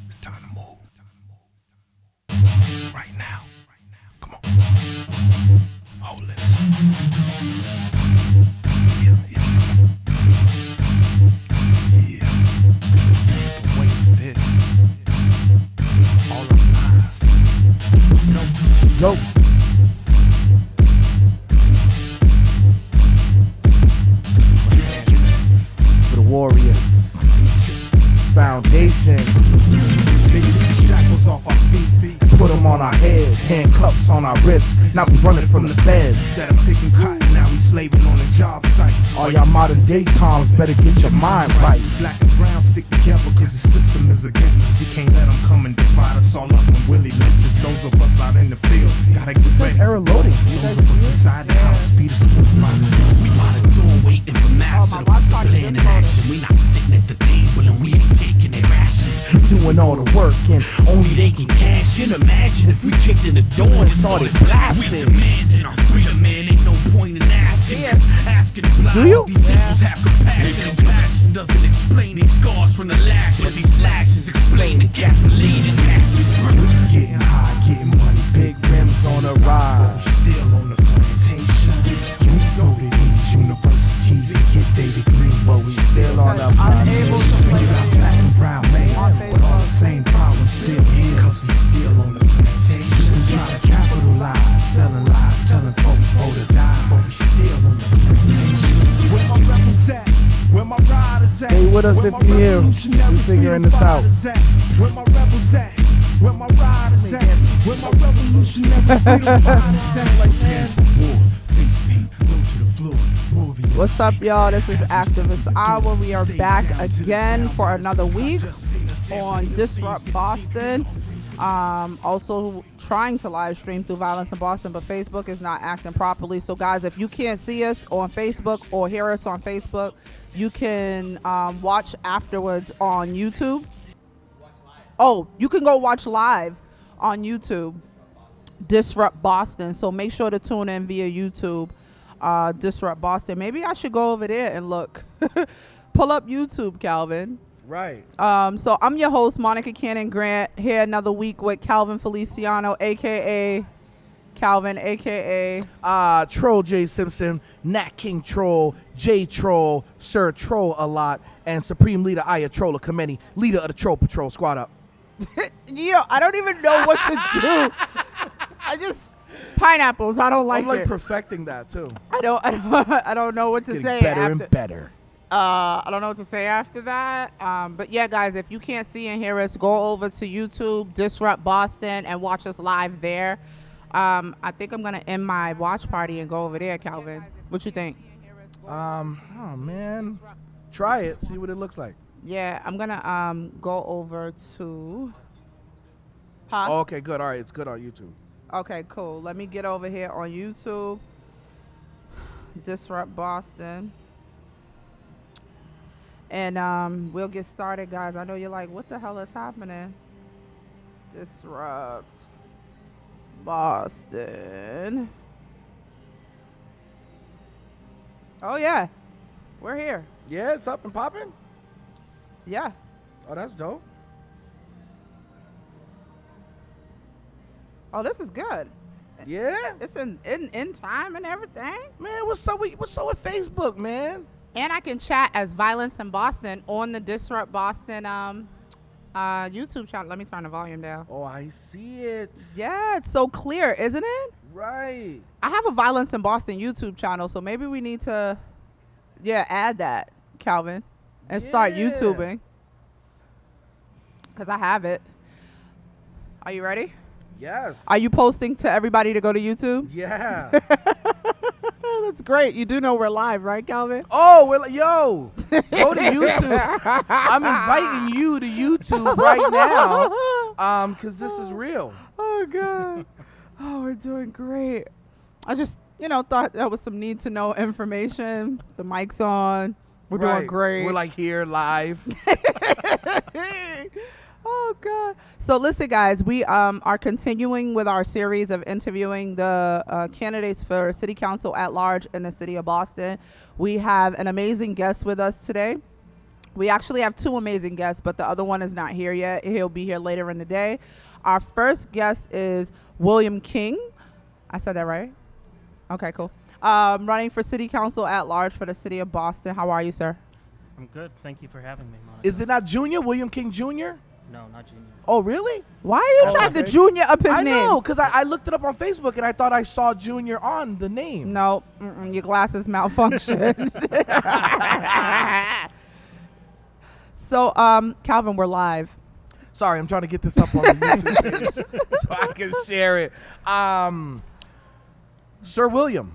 It's time to move. Right now. Come on. Hold this. Yeah, yeah. Yeah. Been waiting for this. All the lies. Go. For the ancestors. For the Warriors Foundation. They took the shackles off our feet. Put them on our heads, handcuffs on our wrists. Now we running from the feds. Instead of picking cotton, now we slaving on the job site. All y'all modern day Toms better get your mind right. Black and brown stick together cause the system is against us. We can't let them come and divide us all up in Willie Lynch's. Those of us out in the field gotta get ready. Error loading. Those of us inside the house, speed of spook by the door. We by the door waiting for master to put the plan in action. We not sitting at the table and we ain't taking their rations. Doing all the work and Only they can cash in. Imagine if we kicked in the door and started blasting. We demanding our freedom, man. Ain't no point in asking. Cause asking blind. Do you? These peoples have compassion. And compassion doesn't explain these scars from the lashes. But these lashes explain the gasoline and matches. Getting high, getting money, big rims on the ride. Still on the plantation. We go to these universities and get their degree, but we still on the Unable to plantation. play We got black and brown lanes, but all the same problems still here. Cause we still on the plantation. We try to capitalize, selling lies, telling folks for to die, but we still on the plantation. Where my rebels at? Where my riders at? Stay with us Where if my you're here. revolutionary We figuring freedom this out. fighters at? Where my rebels at? Where my riders at? Where my revolutionary freedom fighters at? Like that. War, face paint, low to the floor. Warriors. What's up, y'all? This is Activist Hour. We are back again for another week on Disrupt Boston. Also trying to live stream through Violence in Boston, but Facebook is not acting properly. So guys, if you can't see us on Facebook or hear us on Facebook, you can watch afterwards on YouTube. Oh, you can go watch live on YouTube, Disrupt Boston. So make sure to tune in via YouTube, Disrupt Boston. Maybe I should go over there and look. Pull up YouTube, Calvin. right. So I'm your host, Monica Cannon Grant, here another week with Calvin Feliciano, aka Calvin, aka Troll J Simpson, Nat King Troll, J Troll, Sir Troll a lot, and Supreme Leader Aya Troller Kameni, leader of the Troll Patrol. Squad up. yeah, I don't even know what to do. I just pineapples. I don't like I'm like it. perfecting that too. I don't know what to Getting say better after. and better. I don't know what to say after that. But yeah, guys, if you can't see and hear us, go over to YouTube, Disrupt Boston, and watch us live there. I think I'm gonna end my watch party and go over there, Calvin. What you think? Oh man, try it. See what it looks like. Yeah, I'm gonna go over to. Huh? Oh, okay, good. All right, it's good on YouTube. Okay, cool. Let me get over here on YouTube. Disrupt Boston. And we'll get started, guys. I know you're like, what the hell is happening? Disrupt Boston. Oh, yeah. We're here. Yeah, it's up and popping. Yeah. Oh, that's dope. Oh, this is good. Yeah, It's in time and everything. man. What's up with Facebook, man? And I can chat as Violence in Boston on the Disrupt Boston YouTube channel. Let me turn the volume down. Oh, I see it. Yeah, it's so clear, isn't it? Right. I have a Violence in Boston YouTube channel, so maybe we need to, add that, Calvin, and start Yeah. YouTubing. Because I have it. Are you ready? Yes. Are you posting to everybody to go to YouTube? Yeah. That's great. You do know we're live, right, Calvin? Oh, well, yo, go to YouTube. I'm inviting you to YouTube right now, because this is real. Oh, God. Oh, we're doing great. I just, thought that was some need to know information. The mic's on. We're doing Right. great. We're like here live. Oh, God. So listen, guys, we are continuing with our series of interviewing the candidates for city council at large in the city of Boston. We have an amazing guest with us today. We actually have 2 amazing guests, but the other one is not here yet. He'll be here later in the day. Our first guest is William King. I said that right? Okay, cool. Running for city council at large for the city of Boston. How are you, sir? I'm good. Thank you for having me, Monica. Is it not Junior? William King Jr.? No, not Junior. Oh, really? Why are you Oh, trying to okay. junior up his I name? know, because I looked it up on Facebook and I thought I saw Junior on the name. No, your glasses malfunction. So, Calvin, we're live. Sorry, I'm trying to get this up on the YouTube page so I can share it. Sir William,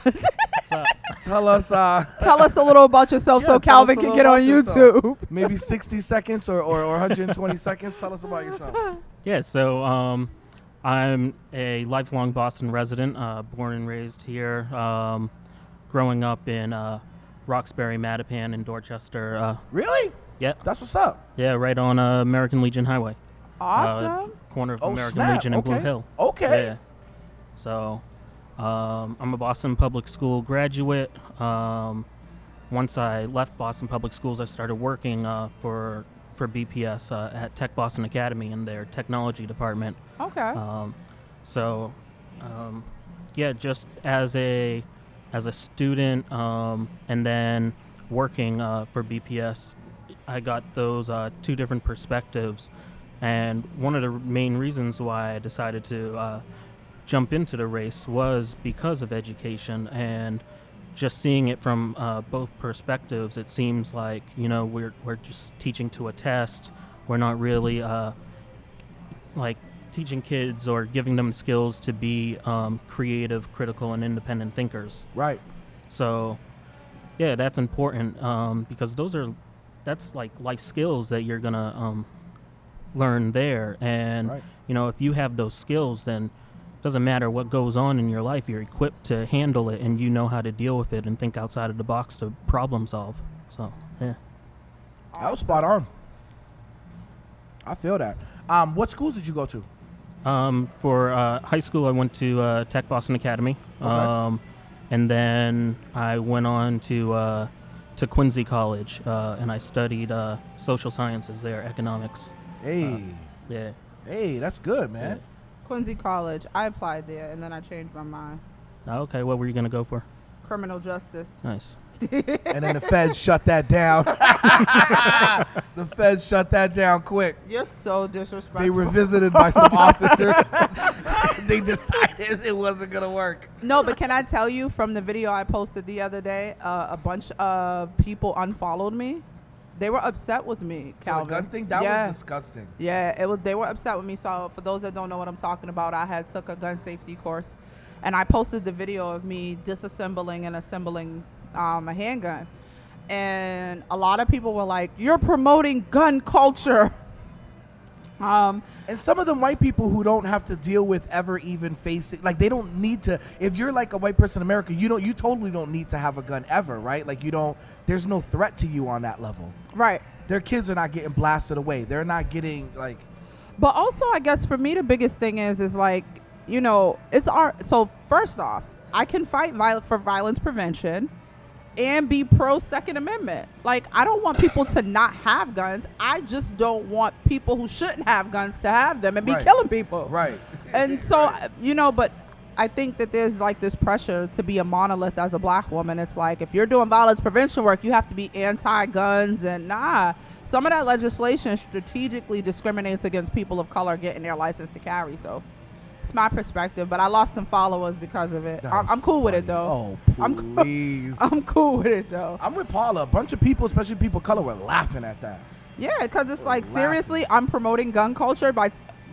What's up? tell us. Tell us a little about yourself Yeah, so tell us Calvin a can little get on about yourself. YouTube. Maybe 60 seconds or 120 seconds. Tell us about yourself. Yeah, so I'm a lifelong Boston resident, born and raised here, growing up in Roxbury, Mattapan, and Dorchester. Really? Yeah, That's what's up. yeah, right on American Legion Highway. Awesome. Corner of Oh, American snap. Legion and Blue Okay. Hill. Okay. Yeah. So I'm a Boston Public School graduate. Once I left Boston Public Schools, I started working for BPS at Tech Boston Academy in their technology department. Okay. Yeah, just as a student, and then working for BPS, I got those 2 different perspectives, and one of the main reasons why I decided to jump into the race was because of education, and just seeing it from both perspectives. It seems like, we're just teaching to a test. We're not really like teaching kids or giving them skills to be creative, critical, and independent thinkers. Right. So, yeah, that's important because that's like life skills that you're gonna learn there. And Right. if you have those skills, then it doesn't matter what goes on in your life. You're equipped to handle it, and you know how to deal with it and think outside of the box to problem solve. So, yeah. That was spot on. I feel that. What schools did you go to? For high school, I went to Tech Boston Academy, Okay. and then I went on to Quincy College, and I studied social sciences there, economics. Hey. Yeah. Hey, that's good, man. Quincy College. I applied there, and then I changed my mind. Okay, what were you gonna go for? Criminal justice. Nice. And then the feds shut that down. The feds shut that down quick. You're so disrespectful. They were visited by some officers. They decided it wasn't going to work. No, but can I tell you from the video I posted the other day, a bunch of people unfollowed me. They were upset with me, For the Calvin. gun thing? That Yeah. was disgusting. Yeah, it was. They were upset with me. So for those that don't know what I'm talking about, I had took a gun safety course, and I posted the video of me disassembling and assembling a handgun, and a lot of people were like, "You're promoting gun culture." And some of them white people who don't have to deal with ever even facing, like they don't need to. If you're like a white person in America, you totally don't need to have a gun ever, right? Like you don't. There's no threat to you on that level. Right. Their kids are not getting blasted away. They're not getting like. But also, I guess for me, the biggest thing is like, it's our. So first off, I can fight for violence prevention, and be pro Second Amendment. Like, I don't want people to not have guns. I just don't want people who shouldn't have guns to have them and be Right. killing people. Right. And so, but I think that there's like this pressure to be a monolith as a black woman. It's like, if you're doing violence prevention work, you have to be anti-guns, and some of that legislation strategically discriminates against people of color getting their license to carry. So it's my perspective, but I lost some followers because of it. That was I'm cool with it funny. though. Oh, I'm please. I'm cool with it though. I'm with Paula. A bunch of people, especially people of color, were laughing at that. Yeah, because it's like, Laughing. seriously, I'm promoting gun culture by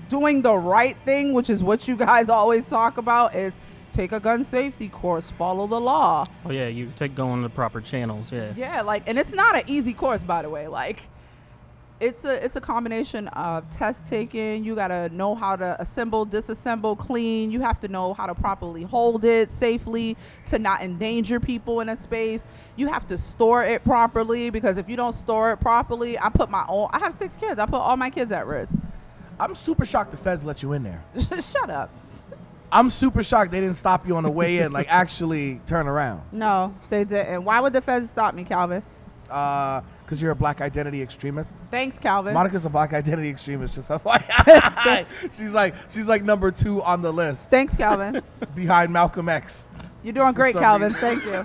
doing the right thing, which is what you guys always talk about, is take a gun safety course, follow the law. Oh yeah, you going the proper channels. Yeah. Yeah, like, and it's not an easy course, by the way. Like, it's a combination of test taking. You gotta know how to assemble, disassemble, clean. You have to know how to properly hold it safely to not endanger people in a space. You have to store it properly, because if you don't store it properly, I have 6 kids. I put all my kids at risk. I'm super shocked the feds let you in there. Shut up. I'm super shocked they didn't stop you on the way in, like actually turn around. No, they didn't. Why would the feds stop me, Calvin? Because you're a black identity extremist. Thanks, Calvin. Monica's a black identity extremist, just FYI. she's like number 2 on the list Thanks, Calvin. behind Malcolm X. You're doing great, some Calvin. reason. Thank you.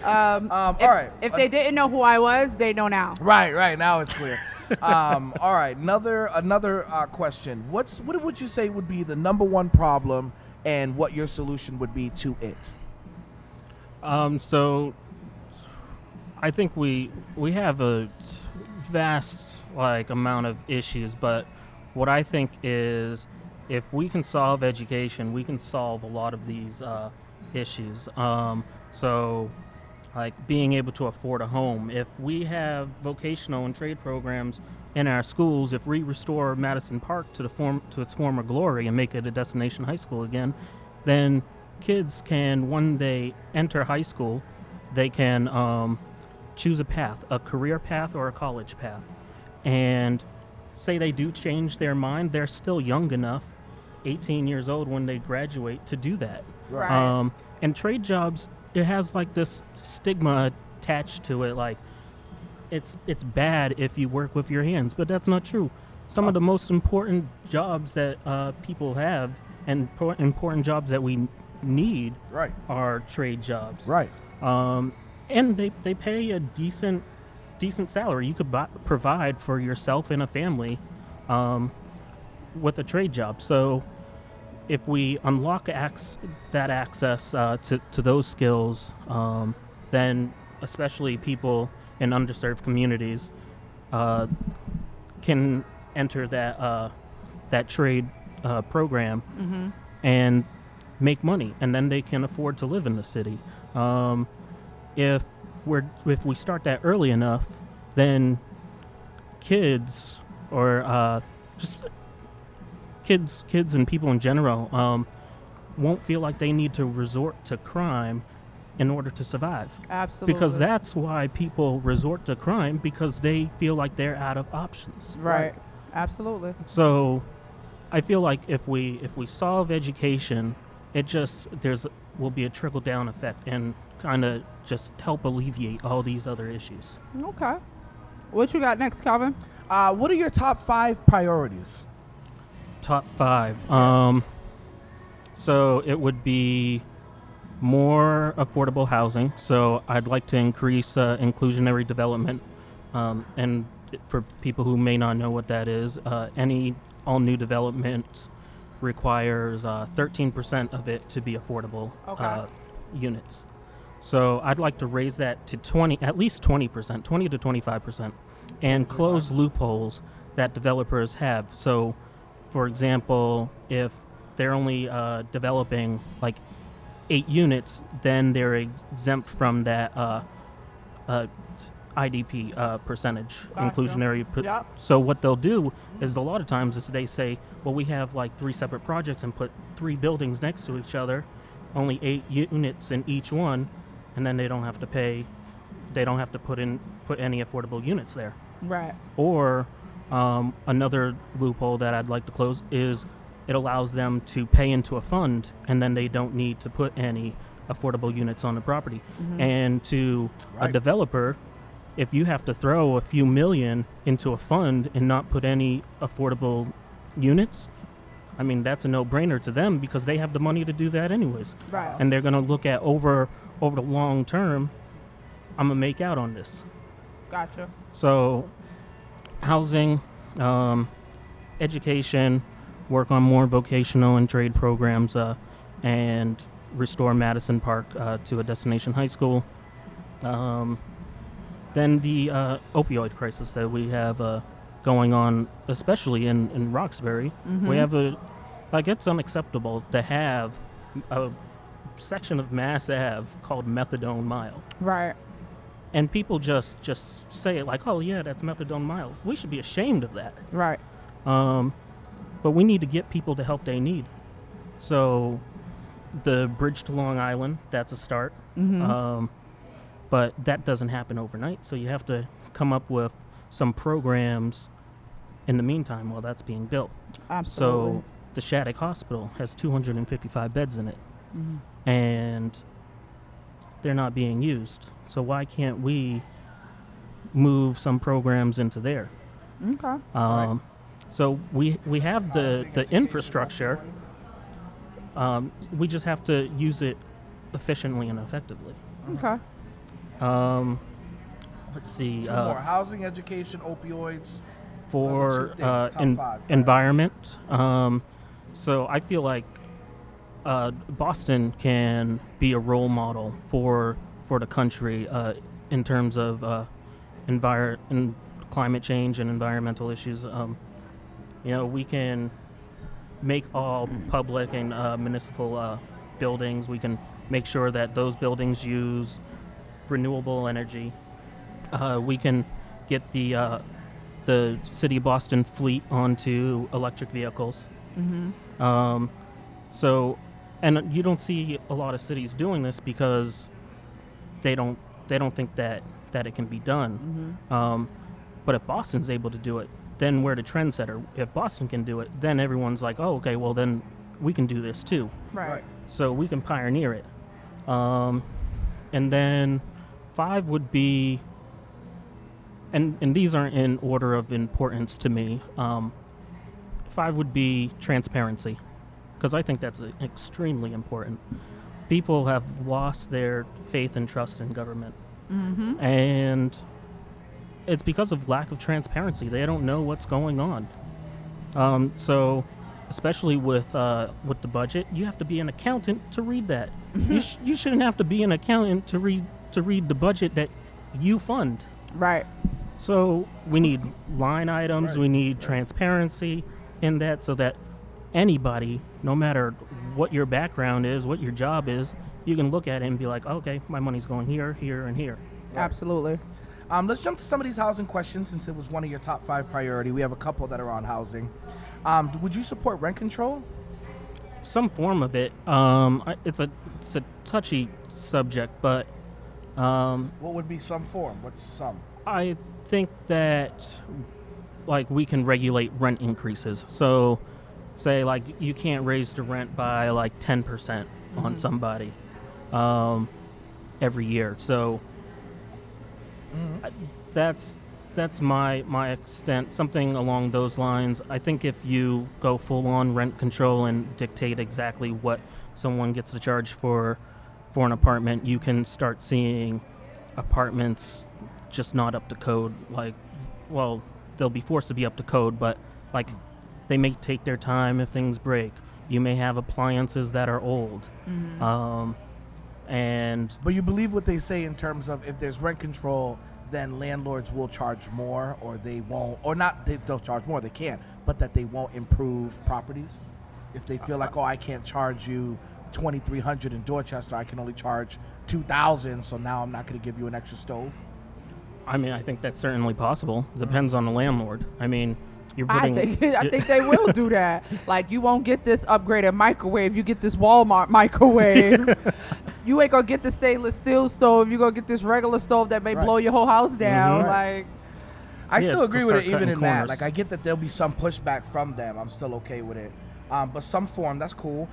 All right. If they didn't know who I was, they know now. Right. Now it's clear. All right. Another question. What would you say would be the number one problem, and what your solution would be to it? So I think we have a vast amount of issues, but what I think is if we can solve education, we can solve a lot of these issues. So being able to afford a home. If we have vocational and trade programs in our schools, if we restore Madison Park to its former glory and make it a destination high school again, then kids can one day enter high school. They can choose a path, a career path or a college path. And say they do change their mind, they're still young enough, 18 years old when they graduate, to do that. Right. And trade jobs, it has this stigma attached to it, it's bad if you work with your hands, but that's not true. Some of the most important jobs that people have and important jobs that we need are trade jobs. Right. And they pay a decent salary. You could provide for yourself and a family with a trade job. So if we unlock that access to those skills, then especially people in underserved communities can enter that trade program and make money, and then they can afford to live in the city. If we start that early enough, then kids or just kids and people in general won't feel like they need to resort to crime in order to survive. Absolutely. Because that's why people resort to crime, because they feel like they're out of options. Right. Absolutely. So I feel like if we solve education, will be a trickle down effect and kind of just help alleviate all these other issues. Okay. What you got next, Calvin? What are your top 5 priorities? Top 5. So it would be more affordable housing. So I'd like to increase inclusionary development. And for people who may not know what that is, all new development requires 13% of it to be affordable units. So I'd like to raise that to at least 20%, 20 to 25%, and close loopholes that developers have. So, for example, if they're only developing 8 units, then they're exempt from that IDP percentage, inclusionary. Yep. So what they'll do is a lot of times is they say, well, we have 3 separate projects and put 3 buildings next to each other, only 8 units in each one, and then they don't have to pay. They don't have to put any affordable units there. Right. Or another loophole that I'd like to close is it allows them to pay into a fund, and then they don't need to put any affordable units on the property. And to a developer, if you have to throw a few million into a fund and not put any affordable units, I mean, that's a no-brainer to them because they have the money to do that anyways. Right. And they're going to look at over the long term, I'm going to make out on this. Gotcha. So housing, education, work on more vocational and trade programs, and restore Madison Park to a destination high school. Then the opioid crisis that we have going on, especially in Roxbury. We have it's unacceptable to have a section of Mass Ave called Methadone Mile. Right. And people just say it like, oh yeah, that's Methadone Mile. We should be ashamed of that. Right. But we need to get people the help they need. So the bridge to Long Island, that's a start. But that doesn't happen overnight. So you have to come up with some programs in the meantime while that's being built. Absolutely. So the Shattuck Hospital has 255 beds in it. And they're not being used. So why can't we move some programs into there. Okay. So we have the infrastructure. We just have to use it efficiently and effectively. Okay. Let's see. Two more: housing, education, opioids. For Those are two things, top five, right? environment. So I feel like Boston can be a role model for the country in terms of climate change and environmental issues. We can make all public and municipal buildings. We can make sure that those buildings use renewable energy. We can get the city of Boston fleet onto electric vehicles. And you don't see a lot of cities doing this because they don't think that it can be done. But if Boston's able to do it, then we're the trendsetter. If Boston can do it, then everyone's like, oh, okay, well then we can do this too. Right. So we can pioneer it. And then 5 would be, and these aren't in order of importance to me. 5 would be transparency, because I think that's extremely important. People have lost their faith and trust in government, and it's because of lack of transparency. They don't know what's going on. So, especially with the budget, you have to be an accountant to read that. You shouldn't have to be an accountant to read the budget that you fund. Right. So we need line items. We need transparency in that, so that anybody, no matter what your background is, what your job is, you can look at it and be like, okay, my money's going here, here, and here. Absolutely. Let's jump to some of these housing questions since it was one of your top 5 priority. We have a couple that are on housing. Would you support rent control? Some form of it. It's a touchy subject, but What would be some form? What's some? I think that we can regulate rent increases. So say you can't raise the rent by 10% on somebody every year. So that's my extent, something along those lines. I think if you go full on rent control and dictate exactly what someone gets to charge for an apartment, you can start seeing apartments just not up to code. They'll be forced to be up to code, but they may take their time if things break. You may have appliances that are old. But you believe what they say in terms of if there's rent control, then landlords will charge more, or they won't, or not. They'll charge more. They can, but that they won't improve properties. If they feel like, I can't charge you $2,300 in Dorchester, I can only charge $2,000. So now I'm not going to give you an extra stove. I mean, I think that's certainly possible. Depends on the landlord. I mean, you're I putting. think they will do that. You won't get this upgraded microwave. You get this Walmart microwave. You ain't gonna get the stainless steel stove. You gonna get this regular stove that may blow your whole house down. Right. I still agree to with it, start even in cutting that. corners. I get that there'll be some pushback from them. I'm still okay with it. But some form, that's cool.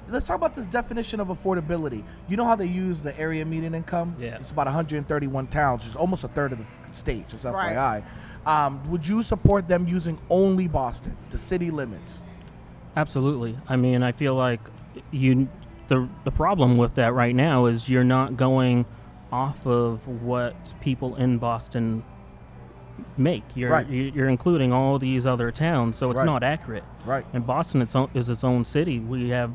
Let's talk about this definition of affordability. You know how they use the area median income? Yeah. It's about 131 towns, which is almost a third of the state, just Right. FYI. Would you support them using only Boston, the city limits? Absolutely. I mean, I feel like the problem with that right now is you're not going off of what people in Boston make. You're including all these other towns, so it's not accurate. Right. And Boston is its own city. We have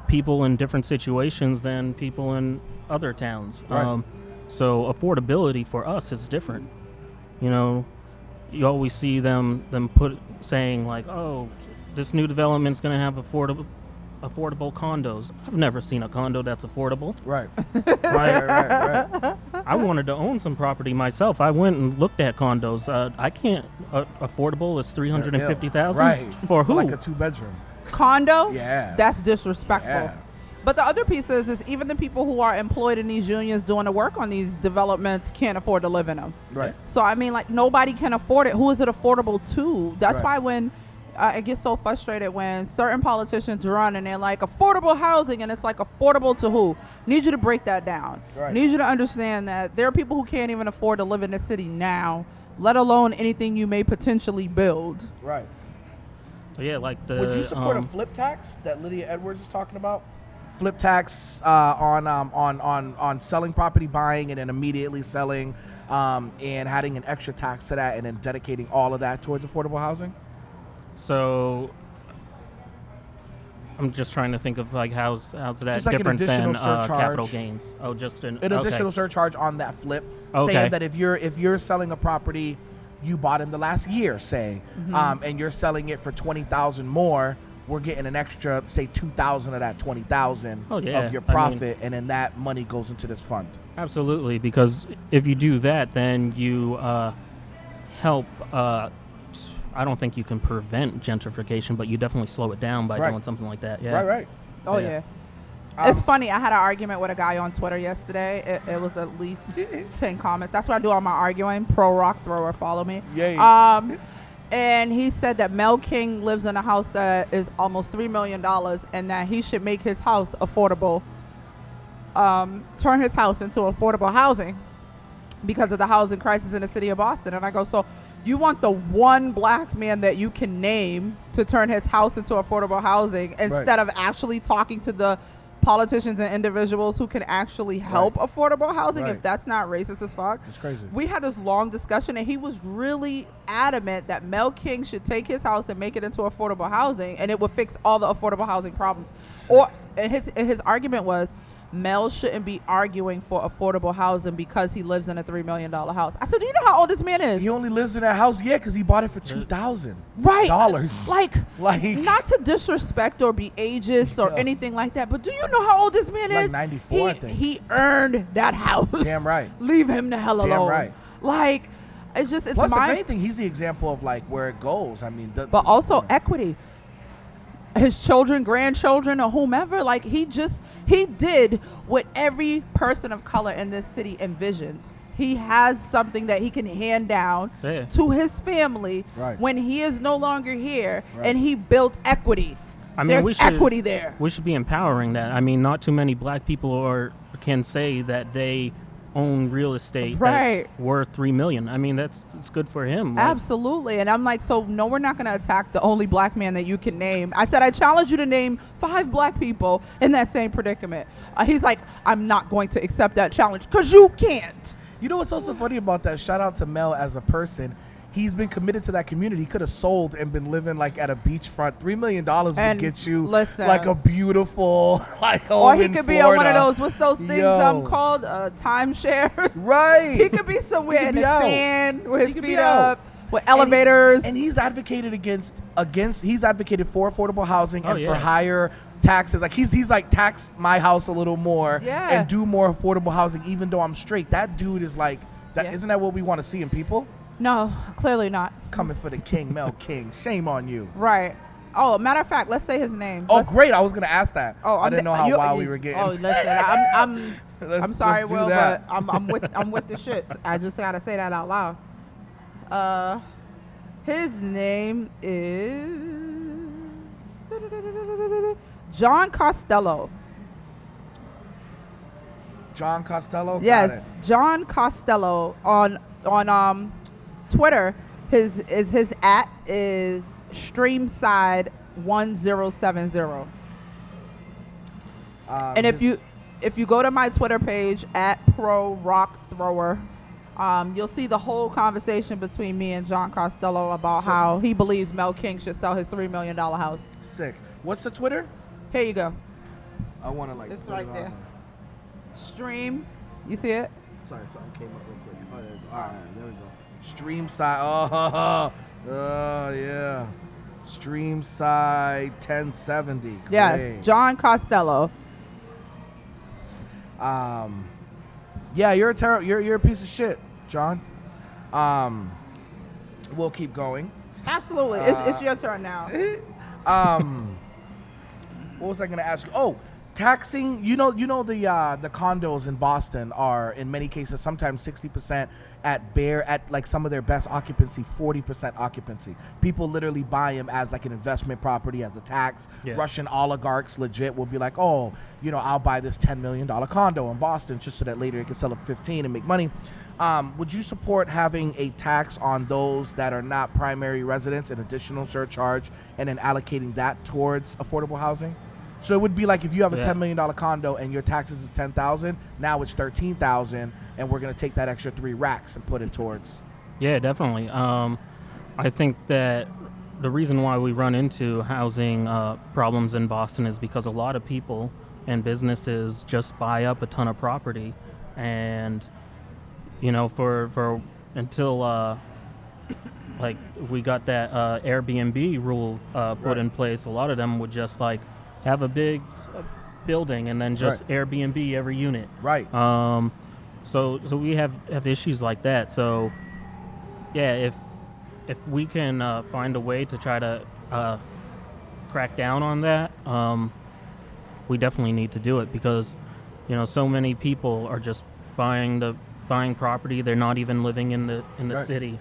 people in different situations than people in other towns. Right. So affordability for us is different. You always see them saying this new development's going to have affordable condos. I've never seen a condo that's affordable. Right. right. I wanted to own some property myself. I went and looked at condos. I can't. Affordable is $350,000. Right. For who? Like a 2-bedroom. Condo? Yeah. That's disrespectful. Yeah. But the other piece is even the people who are employed in these unions doing the work on these developments can't afford to live in them. Right. So, I mean, nobody can afford it. Who is it affordable to? That's Right. why when I get so frustrated when certain politicians run and they're like affordable housing, and it's like affordable to who? Need you to break that down. Right. Need you to understand that there are people who can't even afford to live in this city now, let alone anything you may potentially build. Right. Yeah, like the. Would you support a flip tax that Lydia Edwards is talking about? Flip tax on selling property, buying, and then immediately selling, and adding an extra tax to that, and then dedicating all of that towards affordable housing. So I'm just trying to think of like how's that Just like an different additional than surcharge. capital gains? Oh, just an Additional okay. surcharge on that flip, Okay. saying that if you're selling a property you bought in the last year, say, and you're selling it for $20,000 more, we're getting an extra, say, $2,000 of that $20,000 Oh, yeah. of your I mean- profit, and then that money goes into this fund. Absolutely, because if you do that, then you help. I don't think you can prevent gentrification, but you definitely slow it down by Right. doing something like that. Yeah. Right. Oh Yeah. yeah. It's funny. I had an argument with a guy on Twitter yesterday. It was at least 10 comments. That's what I do all my arguing. Pro Rock Thrower, follow me. Yeah. And he said that Mel King lives in a house that is almost $3 million, and that he should make his house affordable. Turn his house into affordable housing because of the housing crisis in the city of Boston. And I go, so you want the one black man that you can name to turn his house into affordable housing instead of actually talking to the politicians and individuals who can actually help affordable housing? Right. If that's not racist as fuck. It's crazy. We had this long discussion, and he was really adamant that Mel King should take his house and make it into affordable housing, and it would fix all the affordable housing problems. And his argument was, Mel shouldn't be arguing for affordable housing because he lives in a $3 million house. I said, do you know how old this man is? He only lives in that house, because he bought it for $2,000. Right. Dollars. Like, not to disrespect or be ageist or Yeah. anything like that, but do you know how old this man Like is? 94, I think. He earned that house. Damn right. Leave him the hell alone. Damn right. Like, it's just, it's Plus, if my... anything, he's the example of like where it goes. I mean, But also equity. His children, grandchildren, or whomever, like he did what every person of color in this city envisions. He has something that he can hand down Yeah. to his family Right. when he is no longer here, Right. and he built equity. I mean, There's we should, equity there. We should be empowering that. I mean, not too many black people can say that they own real estate Right. that's worth $3 million. I mean, it's good for him. Like, Absolutely. And I'm like, so no, we're not going to attack the only black man that you can name. I said, I challenge you to name 5 black people in that same predicament. He's like, I'm not going to accept that challenge because you can't. You know what's also funny about that? Shout out to Mel as a person. He's been committed to that community. He could have sold and been living like at a beachfront. $3 million would And get you listen. like a beautiful like home Or he in could be on one of Florida. those, what's those things Yo. called? Timeshares. Right. He could be somewhere He in could the be out. sand with He his could be feet out. up, with elevators. And he's advocated against he's advocated for affordable housing Oh, and yeah. for higher taxes. Like he's like, tax my house a little more Yeah. and do more affordable housing even though I'm straight. That dude is like that. Yeah. Isn't that what we want to see in people? No, clearly not. Coming for the king, Mel King. Shame on you. Right. Oh, matter of fact, let's say his name. Oh, Let's- great. I was going to ask that. Oh, I didn't know how you- wild we were getting. Oh, listen, I'm Let's sorry, do Will, that. but I'm with the shits. I just gotta say that out loud. His name is John Costello. John Costello? Got Yes, John Costello on Twitter. His @ is Streamside1070. And if you go to my Twitter page @Pro Rock Thrower, you'll see the whole conversation between me and John Costello about how he believes Mel King should sell his $3 million house. Sick. What's the Twitter? Here you go. I want to like. It's put right it on there. Stream. You see it? Sorry, something came up real quick. Oh, there we go. All right, there we go. Stream side. Oh, yeah. Stream side 1070. Yes, Great. John Costello. Yeah, you're a piece of shit, John. We'll keep going. Absolutely. It's your turn now. What was I gonna ask you? Oh, taxing, the condos in Boston are in many cases sometimes 60% at like some of their best occupancy, 40% occupancy. People literally buy them as like an investment property, as a tax. Yeah. Russian oligarchs legit will be like, oh, I'll buy this $10 million condo in Boston just so that later it can sell it for 15 and make money. Would you support having a tax on those that are not primary residents, an additional surcharge, and then allocating that towards affordable housing? So it would be like if you have a $10 million condo and your taxes is $10,000, now it's $13,000, and we're gonna take that extra 3 racks and put it towards. Yeah, definitely. I think that the reason why we run into housing problems in Boston is because a lot of people and businesses just buy up a ton of property, and for until like we got that Airbnb rule put in place, a lot of them would just like have a big building and then just Airbnb every unit. Right. So we have issues like that. So yeah, if we can find a way to try to crack down on that, we definitely need to do it, because so many people are just buying property. They're not even living in the city.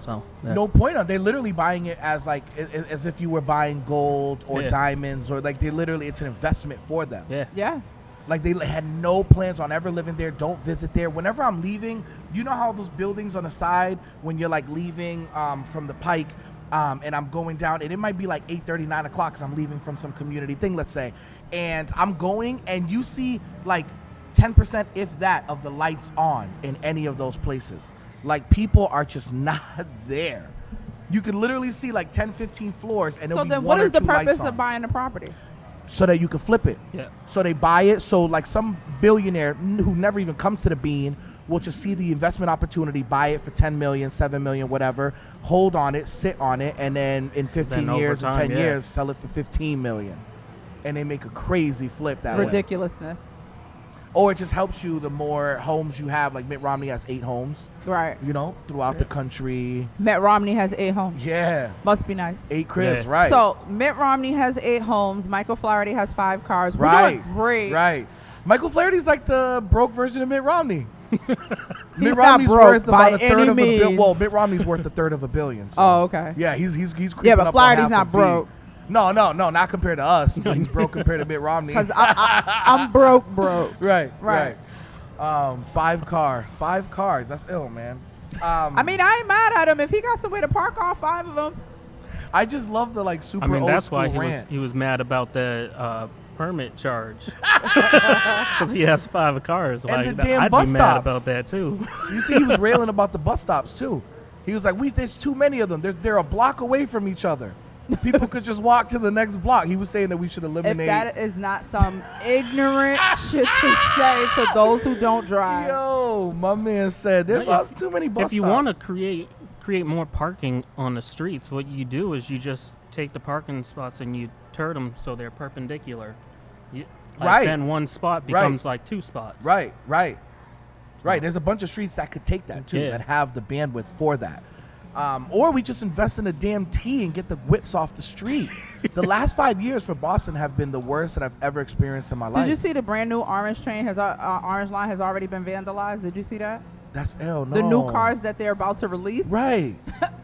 So no point on. They're literally buying it as like as if you were buying gold or diamonds, or like it's an investment for them. Yeah. Like they had no plans on ever living there. Don't visit there. Whenever I'm leaving, you know how those buildings on the side when you're like leaving from the Pike, and I'm going down, and it might be like 8:30, 9 o'clock because I'm leaving from some community thing, let's say, and I'm going, and you see like 10%, if that, of the lights on in any of those places. Like people are just not there. You could literally see like 10, 15 floors, and so then what is the purpose of buying the property? So that you can flip it. Yeah. So they buy it. So like some billionaire who never even comes to the Bean will just see the investment opportunity, buy it for 10 million, 7 million, whatever, hold on it, sit on it, and then in 15 years or 10 years, sell it for 15 million. And they make a crazy flip that way. Ridiculousness. Or it just helps you the more homes you have. Like Mitt Romney has 8 homes. Right. Throughout the country. Mitt Romney has 8 homes. Yeah. Must be nice. 8 cribs, Yeah. right. So Mitt Romney has 8 homes. Michael Flaherty has 5 cars. We're right. doing great. Right. Michael Flaherty's like the broke version of Mitt Romney. Mitt not Romney's broke worth by about a any third of a billion. means. Well, Mitt Romney's worth a third of a billion. So. Oh, okay. Yeah, he's creeping Yeah, but up on Flaherty's half not a broke. B. No, not compared to us. But he's broke compared to Mitt Romney. Because I'm broke. Right. 5 cars. That's ill, man. I mean, I ain't mad at him if he got somewhere to park all 5 of them. I just love the like super old that's school why rant. he was mad about the permit charge, because he has 5 cars. And Like the damn I'd bus be mad stops. about that too. You see, he was railing about the bus stops too. He was like, there's too many of them. They're a block away from each other. People could just walk to the next block. He was saying that we should eliminate. If that is not some ignorant shit to say to those who don't drive. Yo, my man said there's too many bus stops. If you want to create more parking on the streets, what you do is you just take the parking spots and you turn them so they're perpendicular. Right. Then one spot becomes like 2 spots. Right. There's a bunch of streets that could take that too, that have the bandwidth for that. Or we just invest in a damn T and get the whips off the street. The last 5 years for Boston have been the worst that I've ever experienced in my life. Did you see the brand new Orange train Orange line has already been vandalized? Did you see that? That's no. The new cars that they're about to release right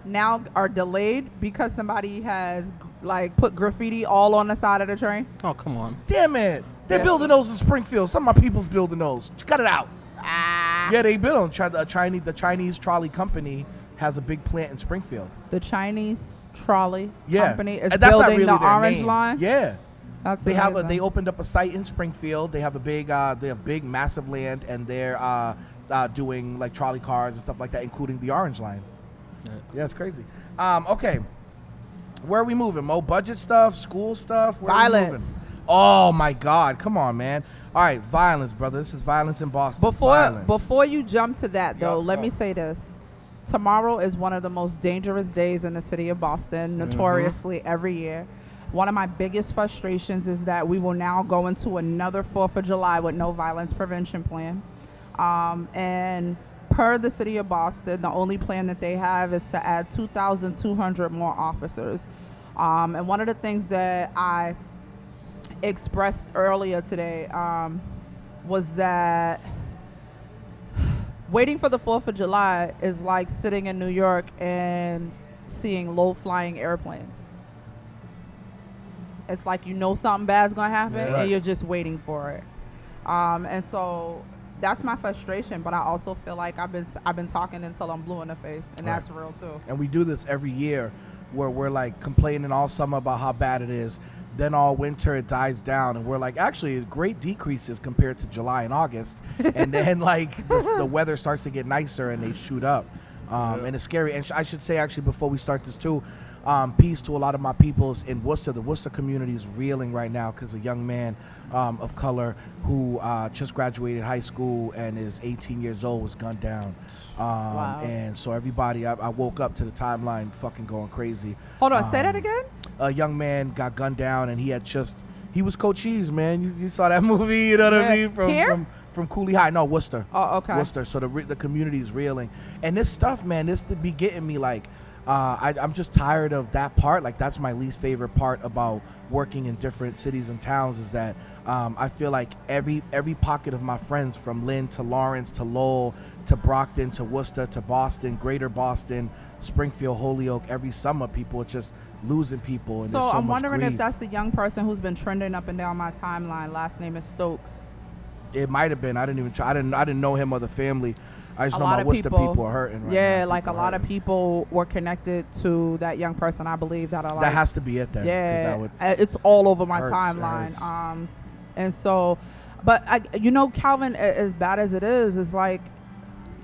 now are delayed because somebody has like put graffiti all on the side of the train. Oh, come on. Damn it. They're building those in Springfield. Some of my people's building those. Cut it out. Yeah, they build them. The Chinese trolley company has a big plant in Springfield. The Chinese trolley company is and that's not building really the their Orange name. line. Yeah. That's they amazing. they opened up a site in Springfield. They have a big massive land, and they're doing like trolley cars and stuff like that, including the Orange line. Yeah, it's crazy. Okay, where are we moving, Mo? Budget stuff, school stuff? Where Are we moving? Oh my God, come on, man. All right, violence, brother. This is violence in Boston. Before you jump to that, though, let me say this. Tomorrow is one of the most dangerous days in the city of Boston, notoriously every year. One of my biggest frustrations is that we will now go into another 4th of July with no violence prevention plan. And per the city of Boston, the only plan that they have is to add 2,200 more officers. And one of the things that I expressed earlier today was that waiting for the 4th of July is like sitting in New York and seeing low-flying airplanes. It's like you know something bad's going to happen, Yeah. and you're just waiting for it. And so that's my frustration, but I also feel like I've been talking until I'm blue in the face, and Right. that's real too. And we do this every year where we're like complaining all summer about how bad it is. Then all winter it dies down, and we're like, actually, great decreases compared to July and August. And then like the weather starts to get nicer and they shoot up, and it's scary. And I should say actually before we start this too, peace to a lot of my peoples in Worcester. The Worcester community is reeling right now because a young man of color who just graduated high school and is 18 years old was gunned down. Wow. And so everybody, I woke up to the timeline fucking going crazy. Hold on, say that again? A young man got gunned down and he was Cochise, man. You saw that movie, you know what I Yeah. mean? Here? From Cooley High. No, Worcester. Oh, okay. Worcester. So the community is reeling. And this stuff, man, this to be getting me like, I'm just tired of that part. Like that's my least favorite part about working in different cities and towns is that I feel like every pocket of my friends from Lynn to Lawrence to Lowell to Brockton to Worcester to Boston, Greater Boston, Springfield, Holyoke, every summer people are just losing people. And So there's so I'm much wondering grief. if that's the young person who's been trending up and down my timeline. Last name is Stokes. It might have been. I didn't even try. I didn't know him or the family. I just A know lot my of Worcester people- people are hurting right Yeah, now. like a People are lot of hurting. people were connected to that young person. I believe that are like That has to be it then. 'cause yeah, that would, it's all over my hurts, it timeline. hurts. And so, but Calvin, as bad as it is like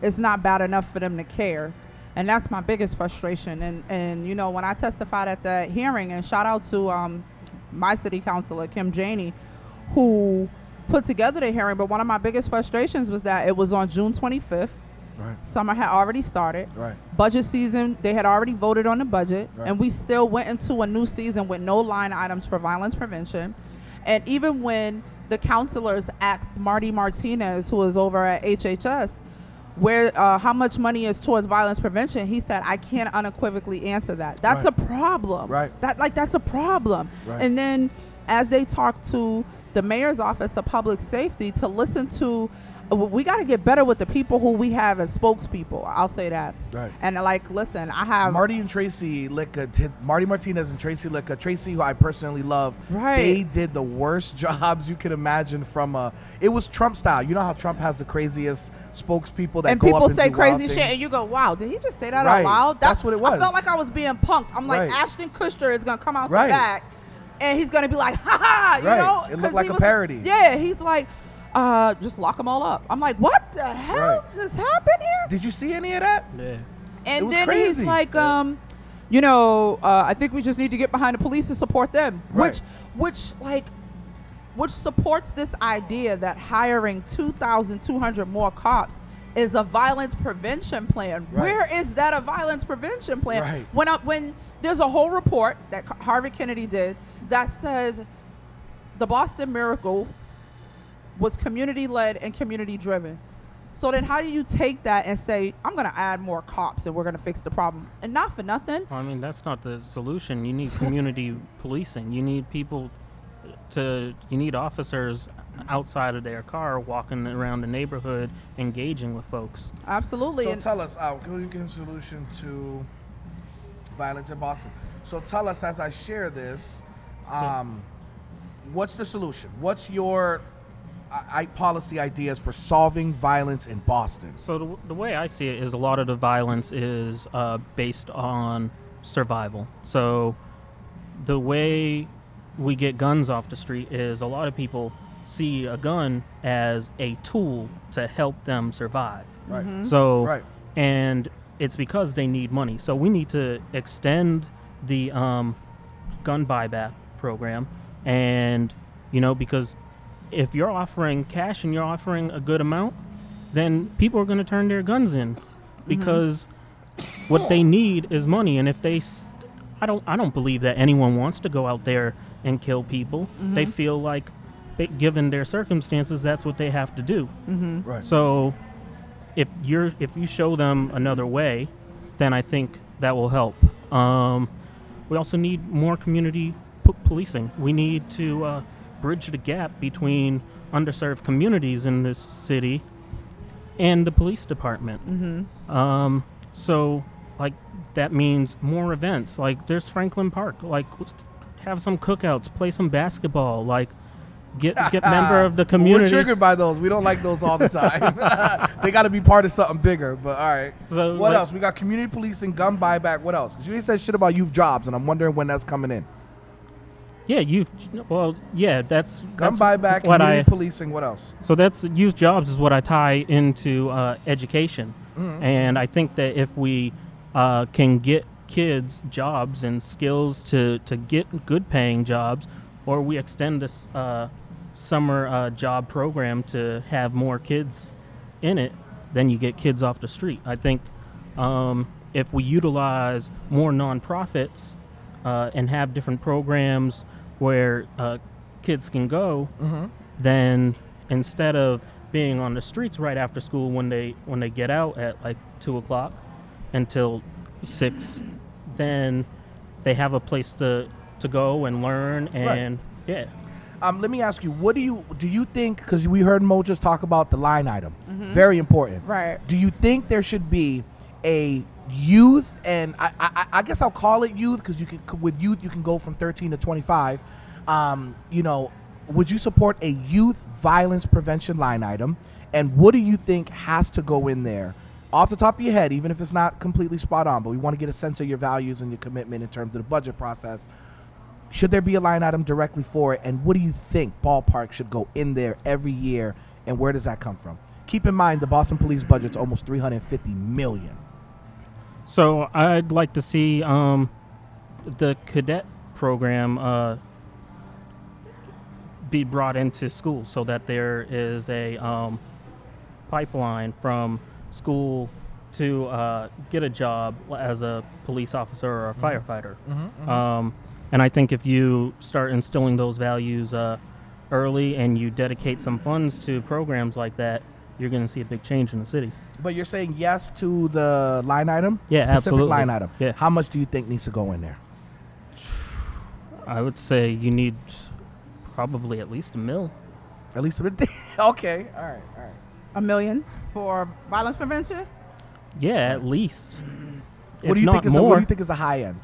it's not bad enough for them to care, and that's my biggest frustration. And when I testified at that hearing, and shout out to my city councilor Kim Janey, who put together the hearing. But one of my biggest frustrations was that it was on June 25th. right, Summer had already started. right. Budget season, they had already voted on the budget, Right. and we still went into a new season with no line items for violence prevention. And even when the counselors asked Marty Martinez, who is over at HHS, where how much money is towards violence prevention, he said, I can't unequivocally answer that. That's Right. a problem. Right. That's a problem. Right. And then as they talked to the mayor's office of public safety to listen to, we got to get better with the people who we have as spokespeople. I'll say that. Right. And like, listen, I have Marty and Tracy Licka, Marty Martinez and Tracy Licka, Tracy, who I personally love, Right. they did the worst jobs you could imagine it was Trump style. You know how Trump has the craziest spokespeople that and go people up and say do crazy wild shit, things? and you go, "Wow, did he just say that Right. out loud?" That's what it was. I felt like I was being punked. I'm like, Right. Ashton Kutcher is gonna come out Right. the back, and he's gonna be like, "Ha ha," you Right. know? It looked 'cause like he a was- parody. Yeah, he's like, just lock them all up. I'm like, what the hell Right. just happened here? Did you see any of that? Yeah. It And was then crazy. he's like, I think we just need to get behind the police and support them, Right. which supports this idea that hiring 2,200 more cops is a violence prevention plan. Right. Where is that a violence prevention plan? Right. When there's a whole report that Harvard Kennedy did that says the Boston Miracle was community-led and community-driven. So then how do you take that and say, I'm going to add more cops and we're going to fix the problem? And not for nothing. Well, I mean, that's not the solution. You need community policing. You need you need officers outside of their car walking around the neighborhood engaging with folks. Absolutely. So And tell us, can you give a solution to violence in Boston? So tell us, as I share this, what's the solution? What's your policy ideas for solving violence in Boston? So the way I see it is a lot of the violence is based on survival. So the way we get guns off the street is a lot of people see a gun as a tool to help them survive. Right. So, Right. and it's because they need money. So we need to extend the gun buyback program, and because if you're offering cash and you're offering a good amount, then people are going to turn their guns in because what they need is money. And if I don't believe that anyone wants to go out there and kill people. They feel like, given their circumstances, that's what they have to do. Right. So if you show them another way, then I think that will help. We also need more community policing. We need to bridge the gap between underserved communities in this city and the police department. So like that means more events. Like there's Franklin Park. Like have some cookouts, play some basketball. Like get member of the community. We're triggered by those. We don't like those all the time. They got to be part of something bigger. But all right. So, what like, else? We got community policing, gun buyback. What else? Because you ain't said shit about youth jobs, and I'm wondering when that's coming in. Yeah, that's Gun that's buyback, what community policing. What else? So that's youth jobs is what I tie into education, and I think that if we can get kids jobs and skills to get good paying jobs, or we extend this summer job program to have more kids in it, then you get kids off the street. I think if we utilize more nonprofits and have different programs where kids can go, then instead of being on the streets right after school when they get out at like 2:00 until 6, then they have a place to go and learn and right. Let me ask you, what do you think, because we heard Mo just talk about the line item, very important. Right. Do you think there should be a youth, and I guess I'll call it youth, because with youth you can go from 13 to 25. Would you support a youth violence prevention line item? And what do you think has to go in there? Off the top of your head, even if it's not completely spot on, but we want to get a sense of your values and your commitment in terms of the budget process. Should there be a line item directly for it? And what do you think ballpark should go in there every year? And where does that come from? Keep in mind the Boston Police budget's almost $350 million. So I'd like to see the cadet program be brought into schools so that there is a pipeline from school to get a job as a police officer or a firefighter. And I think if you start instilling those values early and you dedicate some funds to programs like that, you're going to see a big change in the city. But you're saying yes to the line item? Yeah, specific absolutely. Line item. Yeah. How much do you think needs to go in there? I would say you need probably at least $1 million. At least a bit. Okay. All right. $1 million for violence prevention? Yeah, at least. What do you think is what do you think is the high end?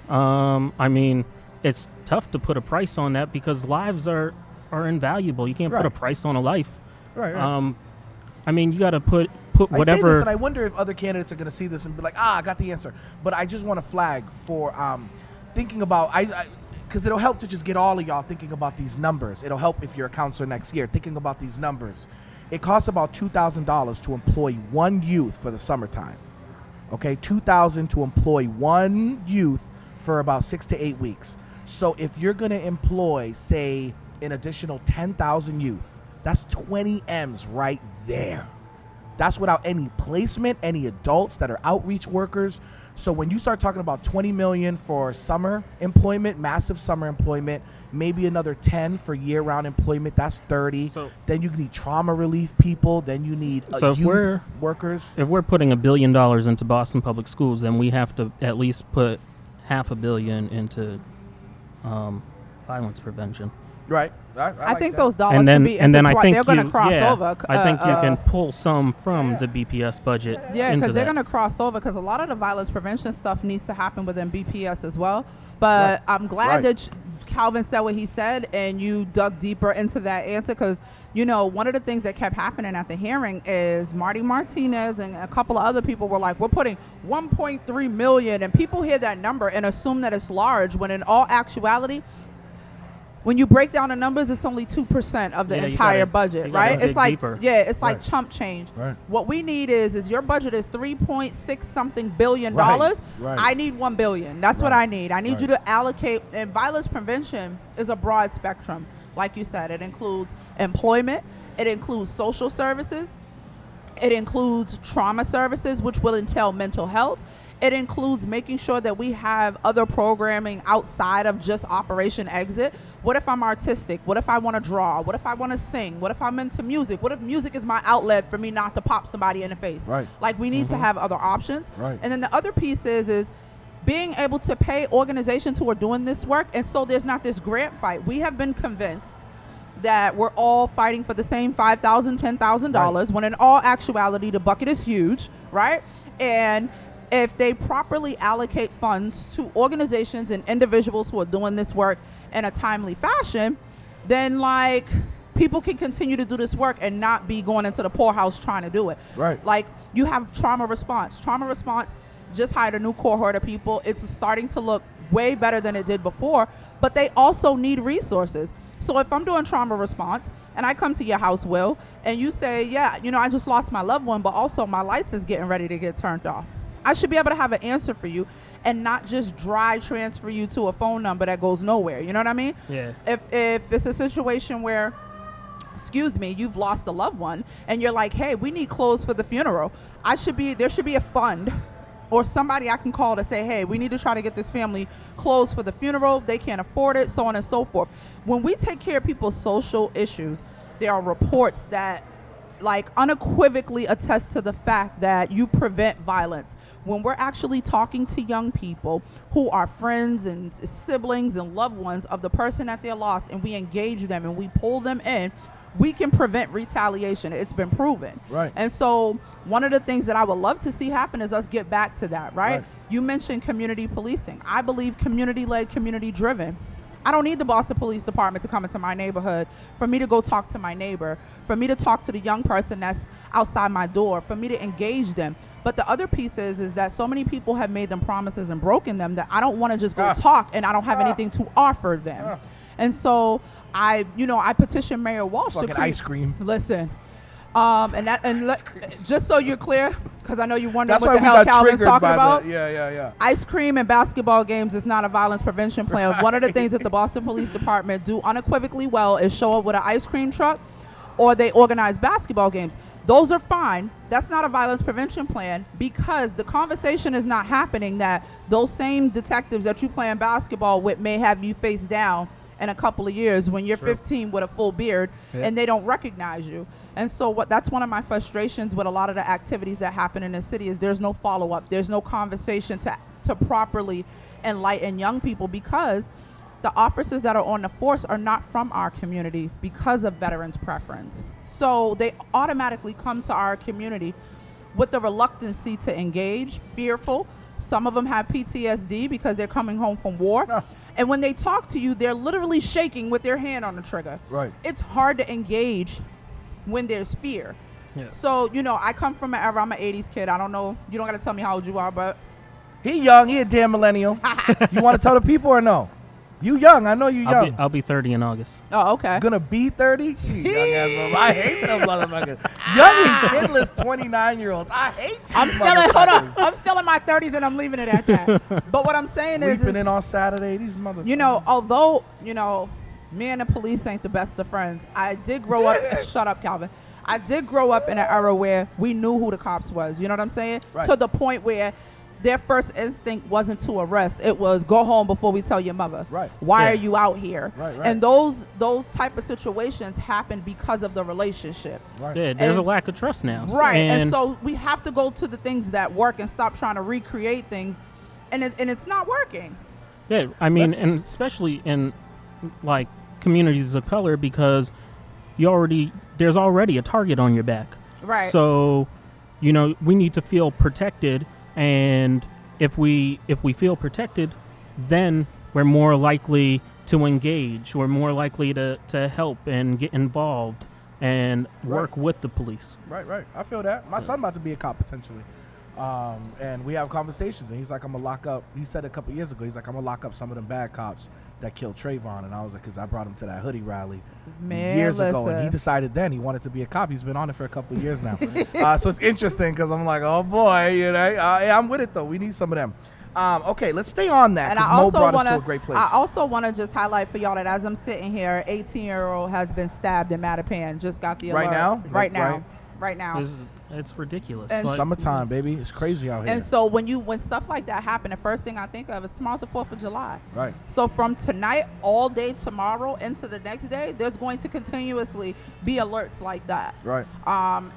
I mean, it's tough to put a price on that because lives are invaluable. You can't put a price on a life. Right. I mean, you got to put whatever. I say this, and I wonder if other candidates are going to see this and be like, I got the answer. But I just want to flag for thinking about because it'll help to just get all of y'all thinking about these numbers. It'll help if you're a counselor next year thinking about these numbers. It costs about $2,000 to employ one youth for the summertime. Okay, $2,000 to employ one youth for about 6 to 8 weeks. So if you're going to employ, say, an additional 10,000 youth, that's 20 M's right there. That's without any placement, any adults that are outreach workers. So when you start talking about 20 million for summer employment, massive summer employment, maybe another 10 for year-round employment, that's 30. So then you need trauma relief people. Then you need youth workers. If we're putting $1 billion into Boston Public Schools, then we have to at least put $500 million into violence prevention. Right. I think those dollars can be intertwined. They're going to cross over. I think you can pull some from the BPS budget. Yeah, because they're going to cross over because a lot of the violence prevention stuff needs to happen within BPS as well. But I'm glad that Calvin said what he said and you dug deeper into that answer because, one of the things that kept happening at the hearing is Marty Martinez and a couple of other people were like, we're putting $1.3 million, and people hear that number and assume that it's large when in all actuality, when you break down the numbers, it's only 2% of the entire budget, right? It's like, it's like chump change. Right. What we need is your budget is $3.6 something billion. Right. I need $1 billion. That's what I need. I need you to allocate. And violence prevention is a broad spectrum. Like you said, it includes employment. It includes social services. It includes trauma services, which will entail mental health. It includes making sure that we have other programming outside of just Operation Exit. What if I'm artistic? What if I want to draw? What if I want to sing? What if I'm into music? What if music is my outlet for me not to pop somebody in the face? Right. Like we need to have other options. Right. And then the other piece is being able to pay organizations who are doing this work, and so there's not this grant fight. We have been convinced that we're all fighting for the same $5,000, $10,000, when in all actuality the bucket is huge, right? And if they properly allocate funds to organizations and individuals who are doing this work in a timely fashion, then like people can continue to do this work and not be going into the poorhouse trying to do it. Right. Like you have trauma response. Trauma response just hired a new cohort of people. It's starting to look way better than it did before, but they also need resources. So if I'm doing trauma response and I come to your house, Will, and you say, yeah, you know, I just lost my loved one, but also my lights is getting ready to get turned off. I should be able to have an answer for you and not just dry transfer you to a phone number that goes nowhere. You know what I mean? Yeah. If it's a situation where, excuse me, you've lost a loved one and you're like, hey, we need clothes for the funeral. There should be a fund or somebody I can call to say, hey, we need to try to get this family clothes for the funeral. They can't afford it, so on and so forth. When we take care of people's social issues, there are reports that like unequivocally attest to the fact that you prevent violence. When we're actually talking to young people who are friends and siblings and loved ones of the person that they lost, and we engage them and we pull them in, we can prevent retaliation. It's been proven. Right. And so one of the things that I would love to see happen is us get back to that, right? You mentioned community policing. I believe community-led, community-driven. I don't need the Boston Police Department to come into my neighborhood for me to go talk to my neighbor, for me to talk to the young person that's outside my door, for me to engage them. But the other piece is that so many people have made them promises and broken them that I don't want to just go talk and I don't have anything to offer them. And so I petitioned Mayor Walsh Fucking to ice cream. Listen, just so you're clear, because I know you wonder That's what why the we hell got Calvin's triggered talking by about. Yeah. Ice cream and basketball games is not a violence prevention plan. One of the things that the Boston Police Department do unequivocally well is show up with an ice cream truck, or they organize basketball games. Those are fine. That's not a violence prevention plan, because the conversation is not happening that those same detectives that you playing basketball with may have you face down in a couple of years when you're 15 with a full beard and they don't recognize you. And so that's one of my frustrations with a lot of the activities that happen in the city is there's no follow-up. There's no conversation to properly enlighten young people, because the officers that are on the force are not from our community because of veterans' preference. So they automatically come to our community with the reluctancy to engage, fearful. Some of them have PTSD because they're coming home from war. And when they talk to you, they're literally shaking with their hand on the trigger. Right. It's hard to engage when there's fear. Yeah. So, I come from an era, I'm an 80s kid. I don't know, you don't got to tell me how old you are, but. He young, he a damn millennial. You want to tell the people or no? You young, I know you young. I'll be 30 in August. Oh, okay. Gonna be 30? Young ass motherfucker. I hate them motherfuckers. Young and kidless 29-year-olds. I hate you. I'm still in my 30s and I'm leaving it at that. But what I'm saying Sleeping in on Saturday, these motherfuckers. Although, me and the police ain't the best of friends, I did grow up, shut up, Calvin. I did grow up in an era where we knew who the cops was. You know what I'm saying? Right. To the point where their first instinct wasn't to arrest. It was go home before we tell your mother. Right. Why are you out here? Right. And those type of situations happen because of the relationship. Right. Yeah, there's a And- lack of trust now. Right. And so we have to go to the things that work and stop trying to recreate things. And it's not working. Yeah, I mean, Let's- and especially in like communities of color, because there's already a target on your back. Right. So, we need to feel protected, and if we feel protected, then we're more likely to engage. We're more likely to help and get involved and work with the police. Right. I feel that. My son about to be a cop potentially. And we have conversations, and he's like, I'm gonna lock up. He said a couple years ago, he's like, I'm gonna lock up some of them bad cops that killed Trayvon. And I was like, because I brought him to that hoodie rally years ago, and he decided then he wanted to be a cop. He's been on it for a couple of years now. So it's interesting because I'm like, oh boy, yeah, I'm with it though. We need some of them. Okay, let's stay on that. And I Mo also brought us want to a great place. I also want to just highlight for y'all that as I'm sitting here, 18-year-old has been stabbed in Mattapan. Just got the alert. Right now? Right Like, now. right? right now. It's ridiculous. And Like, Summertime, baby. It's crazy out here. And so when stuff like that happen, the first thing I think of is tomorrow's the 4th of July. Right. So from tonight all day tomorrow into the next day, there's going to continuously be alerts like that. Right.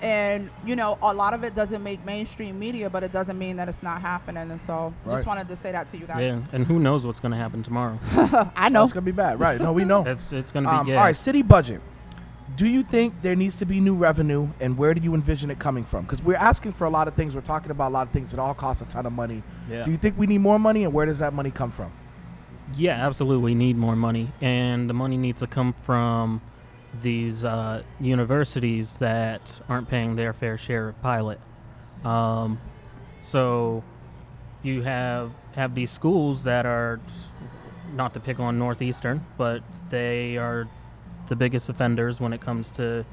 And you know, a lot of it doesn't make mainstream media, but it doesn't mean that it's not happening. And so Right. just wanted to say that to you guys. yeah, and who knows what's going to happen tomorrow? I know. It's gonna be bad. Right. No, we know. It's going to be All right, city budget. Do you think there needs to be new revenue, and where do you envision it coming from? Because we're asking for a lot of things. We're talking about a lot of things that all cost a ton of money. Yeah. Do you think we need more money, and where does that money come from? Yeah, absolutely. We need more money, and the money needs to come from these universities that aren't paying their fair share of pilot. So you have these schools that are, not to pick on Northeastern, but they are the biggest offenders when it comes to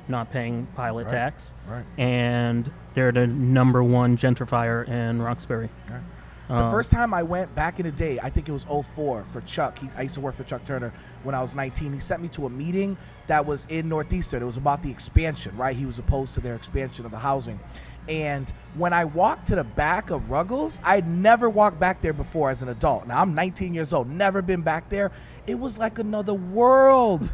not paying pilot Right. tax, Right. and they're the number one gentrifier in Roxbury. Right. The first time I went back in the day, I think it was 04 for Chuck. I used to work for Chuck Turner when I was 19. He sent me to a meeting that was in Northeastern. It was about the expansion, right? He was opposed to their expansion of the housing. And when I walked to the back of Ruggles, I'd never walked back there before as an adult. Now I'm 19 years old, never been back there. It was like another world.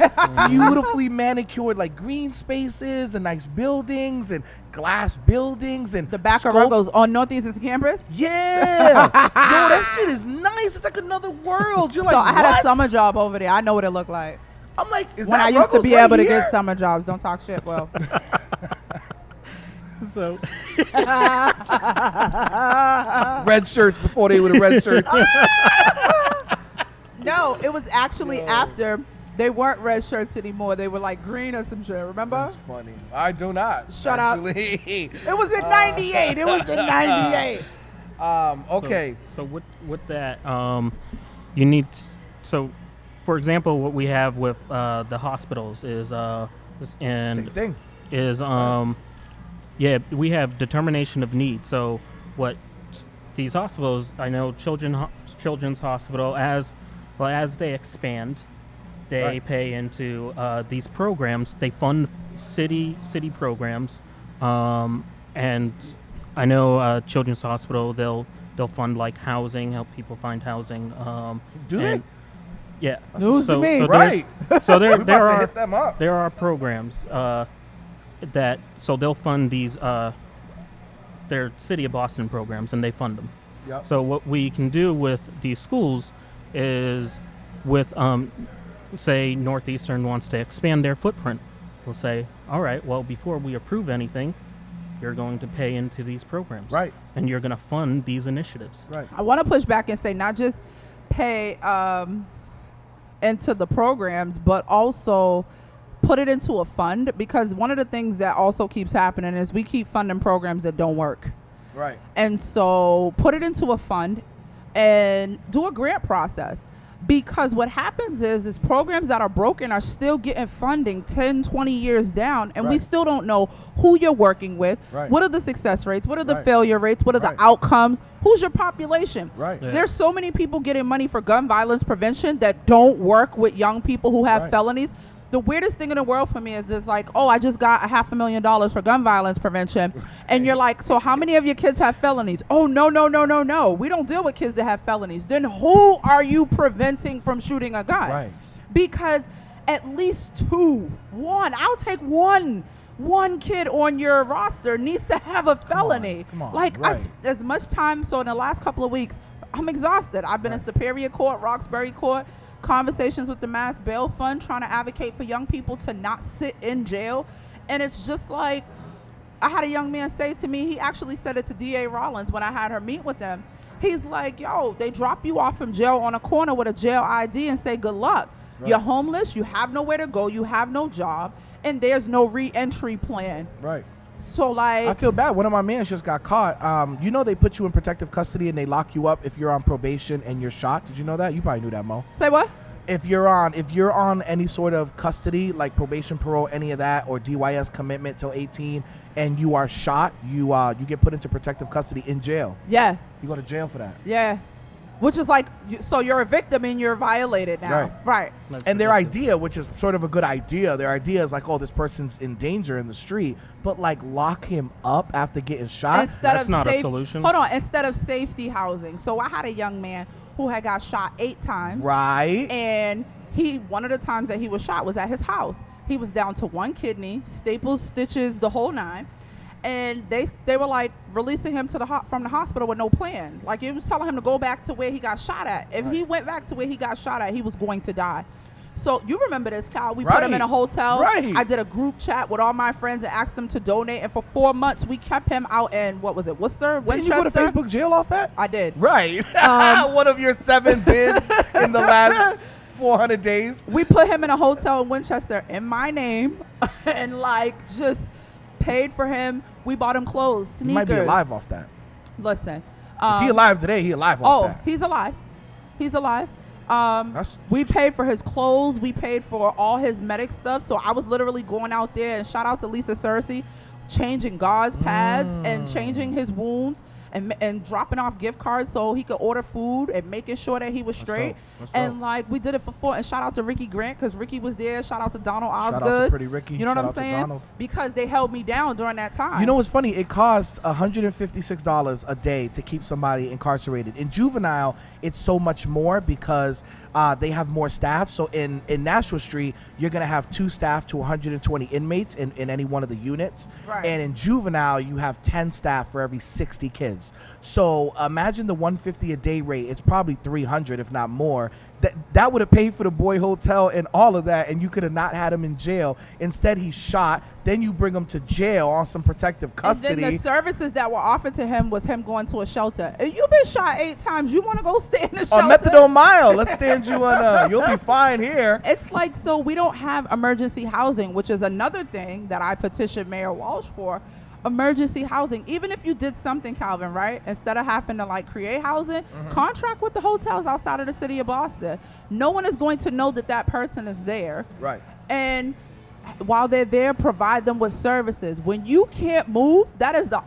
Beautifully manicured, like green spaces and nice buildings and glass buildings and The back of sculpt- Ruggles on Northeastern campus. Yeah. Yo, that shit is nice. It's like another world. You're like, So I had what? a summer job over there. I know what it looked like. I'm like, is When that I used to Ruggles be right able to here? get summer jobs. Don't talk shit, Will. So Red shirts before they were the red shirts. No, it was actually after they weren't red shirts anymore. They were like green or some shit. Remember? That's funny. I do not. Shut up. actually. It was in '98. It was in '98. Okay. So with that, you need. So, for example, what we have with the hospitals is Same thing. yeah, we have determination of need. So what these hospitals, I know Children's Hospital, as they expand, they Right. pay into these programs. They fund city programs, and I know Children's Hospital, they'll fund like housing, help people find housing. Do they? and- Yeah. News to me. there's- Right. So there We're about to are hit them up. there are programs that they'll fund these their City of Boston programs, and they fund them. Yep. So what we can do with these schools is, with say Northeastern wants to expand their footprint, we'll say, all right, well, before we approve anything, you're going to pay into these programs, Right. and you're going to fund these initiatives. Right. I want to push back and say not just pay into the programs, but also put it into a fund, because one of the things that also keeps happening is we keep funding programs that don't work. Right. And so put it into a fund and do a grant process, because what happens is programs that are broken are still getting funding 10, 20 years down, and we Right. still don't know who you're working with. Right. What are the success rates? What are the Right. failure rates? What are Right. the outcomes? Who's your population? Right. Yeah. There's so many people getting money for gun violence prevention that don't work with young people who have Right. felonies. The weirdest thing in the world for me is this, like, oh, I just got $500,000 for gun violence prevention. And you're like, so how many of your kids have felonies? Oh, no. We don't deal with kids that have felonies. Then who are you preventing from shooting a gun? Right. Because at least I'll take one kid on your roster needs to have a felony. come on, Like right. as much time. So in the last couple of weeks, I'm exhausted. I've been in Right. Superior Court, Roxbury Court, conversations with the Mass Bail Fund, trying to advocate for young people to not sit in jail. And it's just like, I had a young man say to me, he actually said it to DA Rollins when I had her meet with them. He's like, yo, they drop you off from jail on a corner with a jail ID and say, good luck. Right. You're homeless, you have nowhere to go, you have no job, and there's no re-entry plan. Right. So I like, feel bad. One of my mans just got caught. You know they put you in protective custody and they lock you up if you're on probation and you're shot. Did you know that? You probably knew that, Mo. say what? If you're on any sort of custody, like probation, parole, any of that, or DYS commitment till 18, and you are shot, you get put into protective custody in jail. Yeah, You go to jail for that. yeah. which is like, so you're a victim and you're violated now. Right. That's And their ridiculous. idea, which is sort of a good idea, their idea is like, oh, this person's in danger in the street, but like lock him up after getting shot. Instead That's of not a solution. Hold on. Instead of safety housing. So I had a young man who had got shot 8 times. Right. And one of the times that he was shot was at his house. He was down to 1 kidney, staples, stitches, the whole 9. And they were like releasing him from the hospital with no plan. Like, it was telling him to go back to where he got shot at. If he went back to where he got shot at, he was going to die. So you remember this, Cal? We put him in a hotel. Right. I did a group chat with all my friends and asked them to donate. And for 4 months, we kept him out in, what was it, Worcester, Didn't you Winchester? go to Facebook jail off that? I did. Right. One of your 7 bids in the last 400 days. We put him in a hotel in Winchester in my name and like just paid for him. We bought him clothes, sneakers. He might be alive off that. Listen. If he alive today, he alive off that. He's alive. He's alive. That's- We paid for his clothes. We paid for all his medic stuff. So I was literally going out there, and shout out to Lisa Cersei, changing gauze pads and changing his wounds and dropping off gift cards so he could order food and making sure that he was straight. That's And dope. like, we did it for fun. And shout out to Ricky Grant, because Ricky was there. Shout out to Donald Shout Osgood. out to Pretty Ricky. You know Shout what I'm out to saying? Donald. Because they held me down during that time. You know what's funny? It costs $156 a day to keep somebody incarcerated. In juvenile, it's so much more because they have more staff. So in Nashua Street, you're going to have 2 staff to 120 inmates in any one of the units. Right. And in juvenile, you have 10 staff for every 60 kids. So imagine the $150 a day rate. It's probably $300, if not more. That would have paid for the boy hotel and all of that, and you could have not had him in jail. Instead, he's shot. Then you bring him to jail on some protective custody. And then the services that were offered to him was him going to a shelter. If you've been shot 8 times, you want to go stay in the shelter? On methadone mile. Let's stand you on. You'll be fine here. It's like, so we don't have emergency housing, which is another thing that I petitioned Mayor Walsh for. Emergency housing. Even if you did something, Calvin, right? Instead of having to like create housing, contract with the hotels outside of the city of Boston. No one is going to know that that person is there. Right. And while they're there, provide them with services. When you can't move, that is the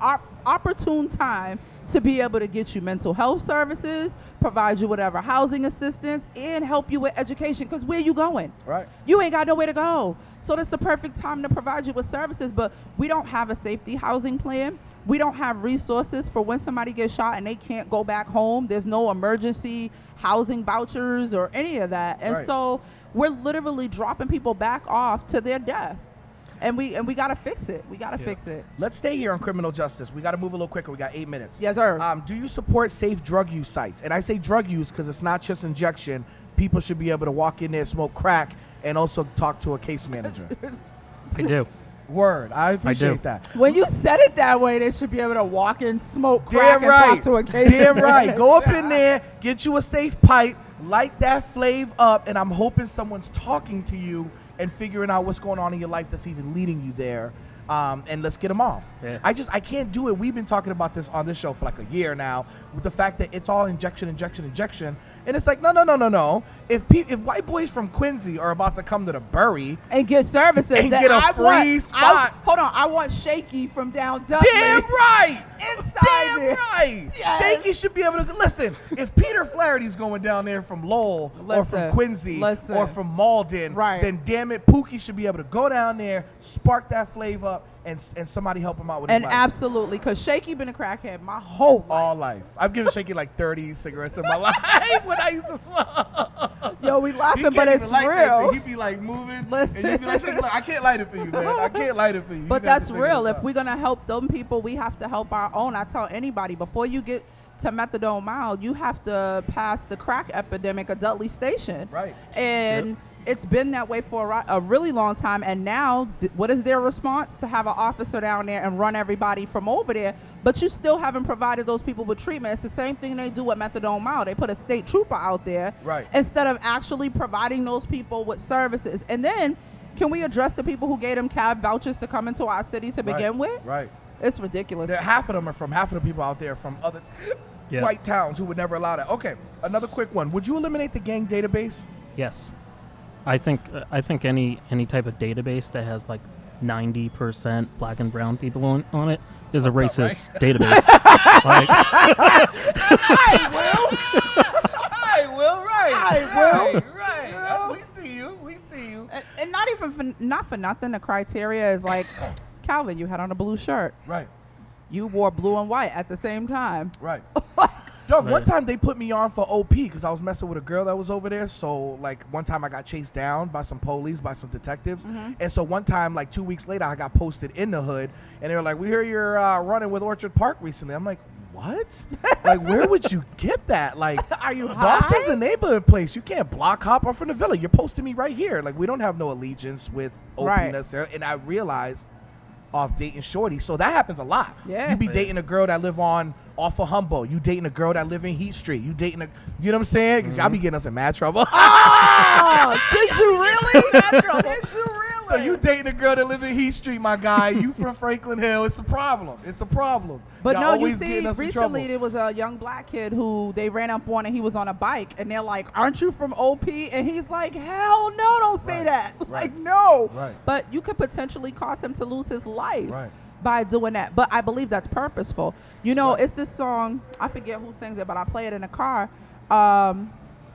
opportune time to be able to get you mental health services, provide you whatever housing assistance, and help you with education. Because where you going? Right. You ain't got nowhere to go. So that's the perfect time to provide you with services. But we don't have a safety housing plan. We don't have resources for when somebody gets shot and they can't go back home. There's no emergency housing vouchers or any of that. And Right. so we're literally dropping people back off to their death. And we got to fix it. We got to fix it. Let's stay here on criminal justice. We got to move a little quicker. We got 8 minutes. Yes, sir. Do you support safe drug use sites? And I say drug use because it's not just injection. People should be able to walk in there, smoke crack, and also talk to a case manager. I do. Word. I appreciate that. When you said it that way, they should be able to walk in, smoke Damn crack, and right. talk to a case Damn right. manager. Go up in there, get you a safe pipe, light that flave up, and I'm hoping someone's talking to you and figuring out what's going on in your life that's even leading you there. And let's get them off. Yeah. I can't do it. We've been talking about this on this show for like a year now, with the fact that it's all injection. And it's like, no. If white boys from Quincy are about to come to the Bury, And get services. And that get a I free want, spot. hold on. I want Shaky from down Dudley. damn right. Inside Damn there. right. Yes. Shaky should be able to listen. If Peter Flaherty's going down there from Lowell or from Listen, Quincy listen. or from Malden, Right. then damn it, Pookie should be able to go down there, spark that flavor up, and somebody help him out with And his life. absolutely, because Shaky been a crackhead my whole life. All life. I've given Shaky like 30 cigarettes in my life when I used to smoke. Yo, we He laughing, can't but even it's light that real. thing. He'd be like moving, Listen. and you'd be like, Shaky, look, I can't light it for you, man. I can't light it for you. You But got that's to figure real. this If out. we're going to help them people, we have to help our own. I tell anybody, before you get to methadone mild, you have to pass the crack epidemic at Dudley Station. Right. And it's been that way for a really long time. And now, what is their response? To have an officer down there and run everybody from over there. But you still haven't provided those people with treatment. It's the same thing they do with methadone mild. They put a state trooper out there Right. instead of actually providing those people with services. And then, can we address the people who gave them cab vouchers to come into our city to begin with? Right. It's ridiculous. Half of them are from half of the people out there from other Yeah. white towns who would never allow that. Okay, another quick one. Would you eliminate the gang database? Yes. I think any type of database that has like 90% black and brown people on it is a racist database. Like, not for nothing, the criteria is like, Calvin, you had on a blue shirt. Right. You wore blue and white at the same time. Right. Yo, one Right. time they put me on for OP because I was messing with a girl that was over there. So, like, one time I got chased down by some police, by some detectives. And so one time, like 2 weeks later, I got posted in the hood. And they were like, we hear you're running with Orchard Park recently. I'm like, what? Like, where would you get that? Like, Are you Boston's high? a neighborhood place. You can't block hop. I'm from the villa. You're posting me right here. Like, we don't have no allegiance with OP Right. necessarily. And I realized off dating shorty. So that happens a lot. Yeah. You be dating a girl that live on off of Humboldt. You dating a girl that live in Heat Street. You dating a, you know what I'm saying? 'Cause y'all be getting us in mad trouble. Oh, did you really? Did you really? So you dating a girl that live in Heat Street, my guy. You from Franklin Hill. It's a problem. It's a problem. But Y'all no, you always see, getting us in recently trouble. there was a young black kid who they ran up on and he was on a bike and they're like, aren't you from OP? And he's like, hell no, don't say Right, that. right, Like, no. right. But you could potentially cause him to lose his life Right. by doing that. But I believe that's purposeful. You know, Right. it's this song, I forget who sings it, but I play it in the car.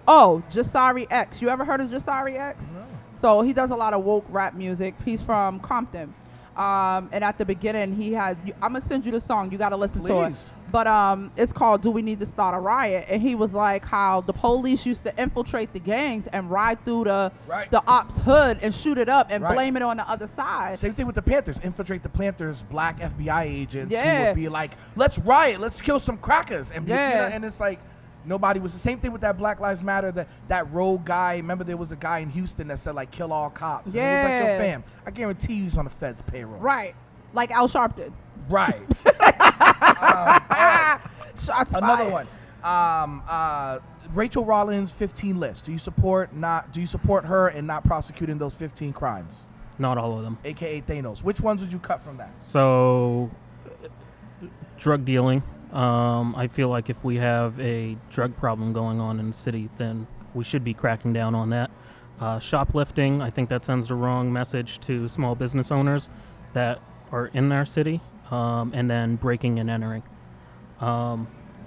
Jasari X. You ever heard of Jasari X? No. So he does a lot of woke rap music. He's from Compton. And at the beginning, he had, I'm going to send you the song. You got to listen to it. Please. But it's called Do We Need to Start a Riot? And he was like how the police used to infiltrate the gangs and ride through the Right. ops hood and shoot it up and Right. blame it on the other side. Same thing with the Panthers. Infiltrate the Panthers, black FBI agents who Yeah. would be like, let's riot, let's kill some crackers. And, Yeah. and it's like, nobody was the same thing with that Black Lives Matter, that rogue guy. Remember there was a guy in Houston that said like kill all cops. And it was like, yo Yeah. fam, I guarantee you he's on the Fed's payroll. Right. Like Al Sharpton. Right. All right. Shots Another fired. one. Rachel Rollins 15 list. Do you support her in not prosecuting those 15 crimes? Not all of them. AKA Thanos. Which ones would you cut from that? So, drug dealing. I feel like if we have a drug problem going on in the city, then we should be cracking down on that. Shoplifting, I think that sends the wrong message to small business owners that are in our city, and then breaking and entering.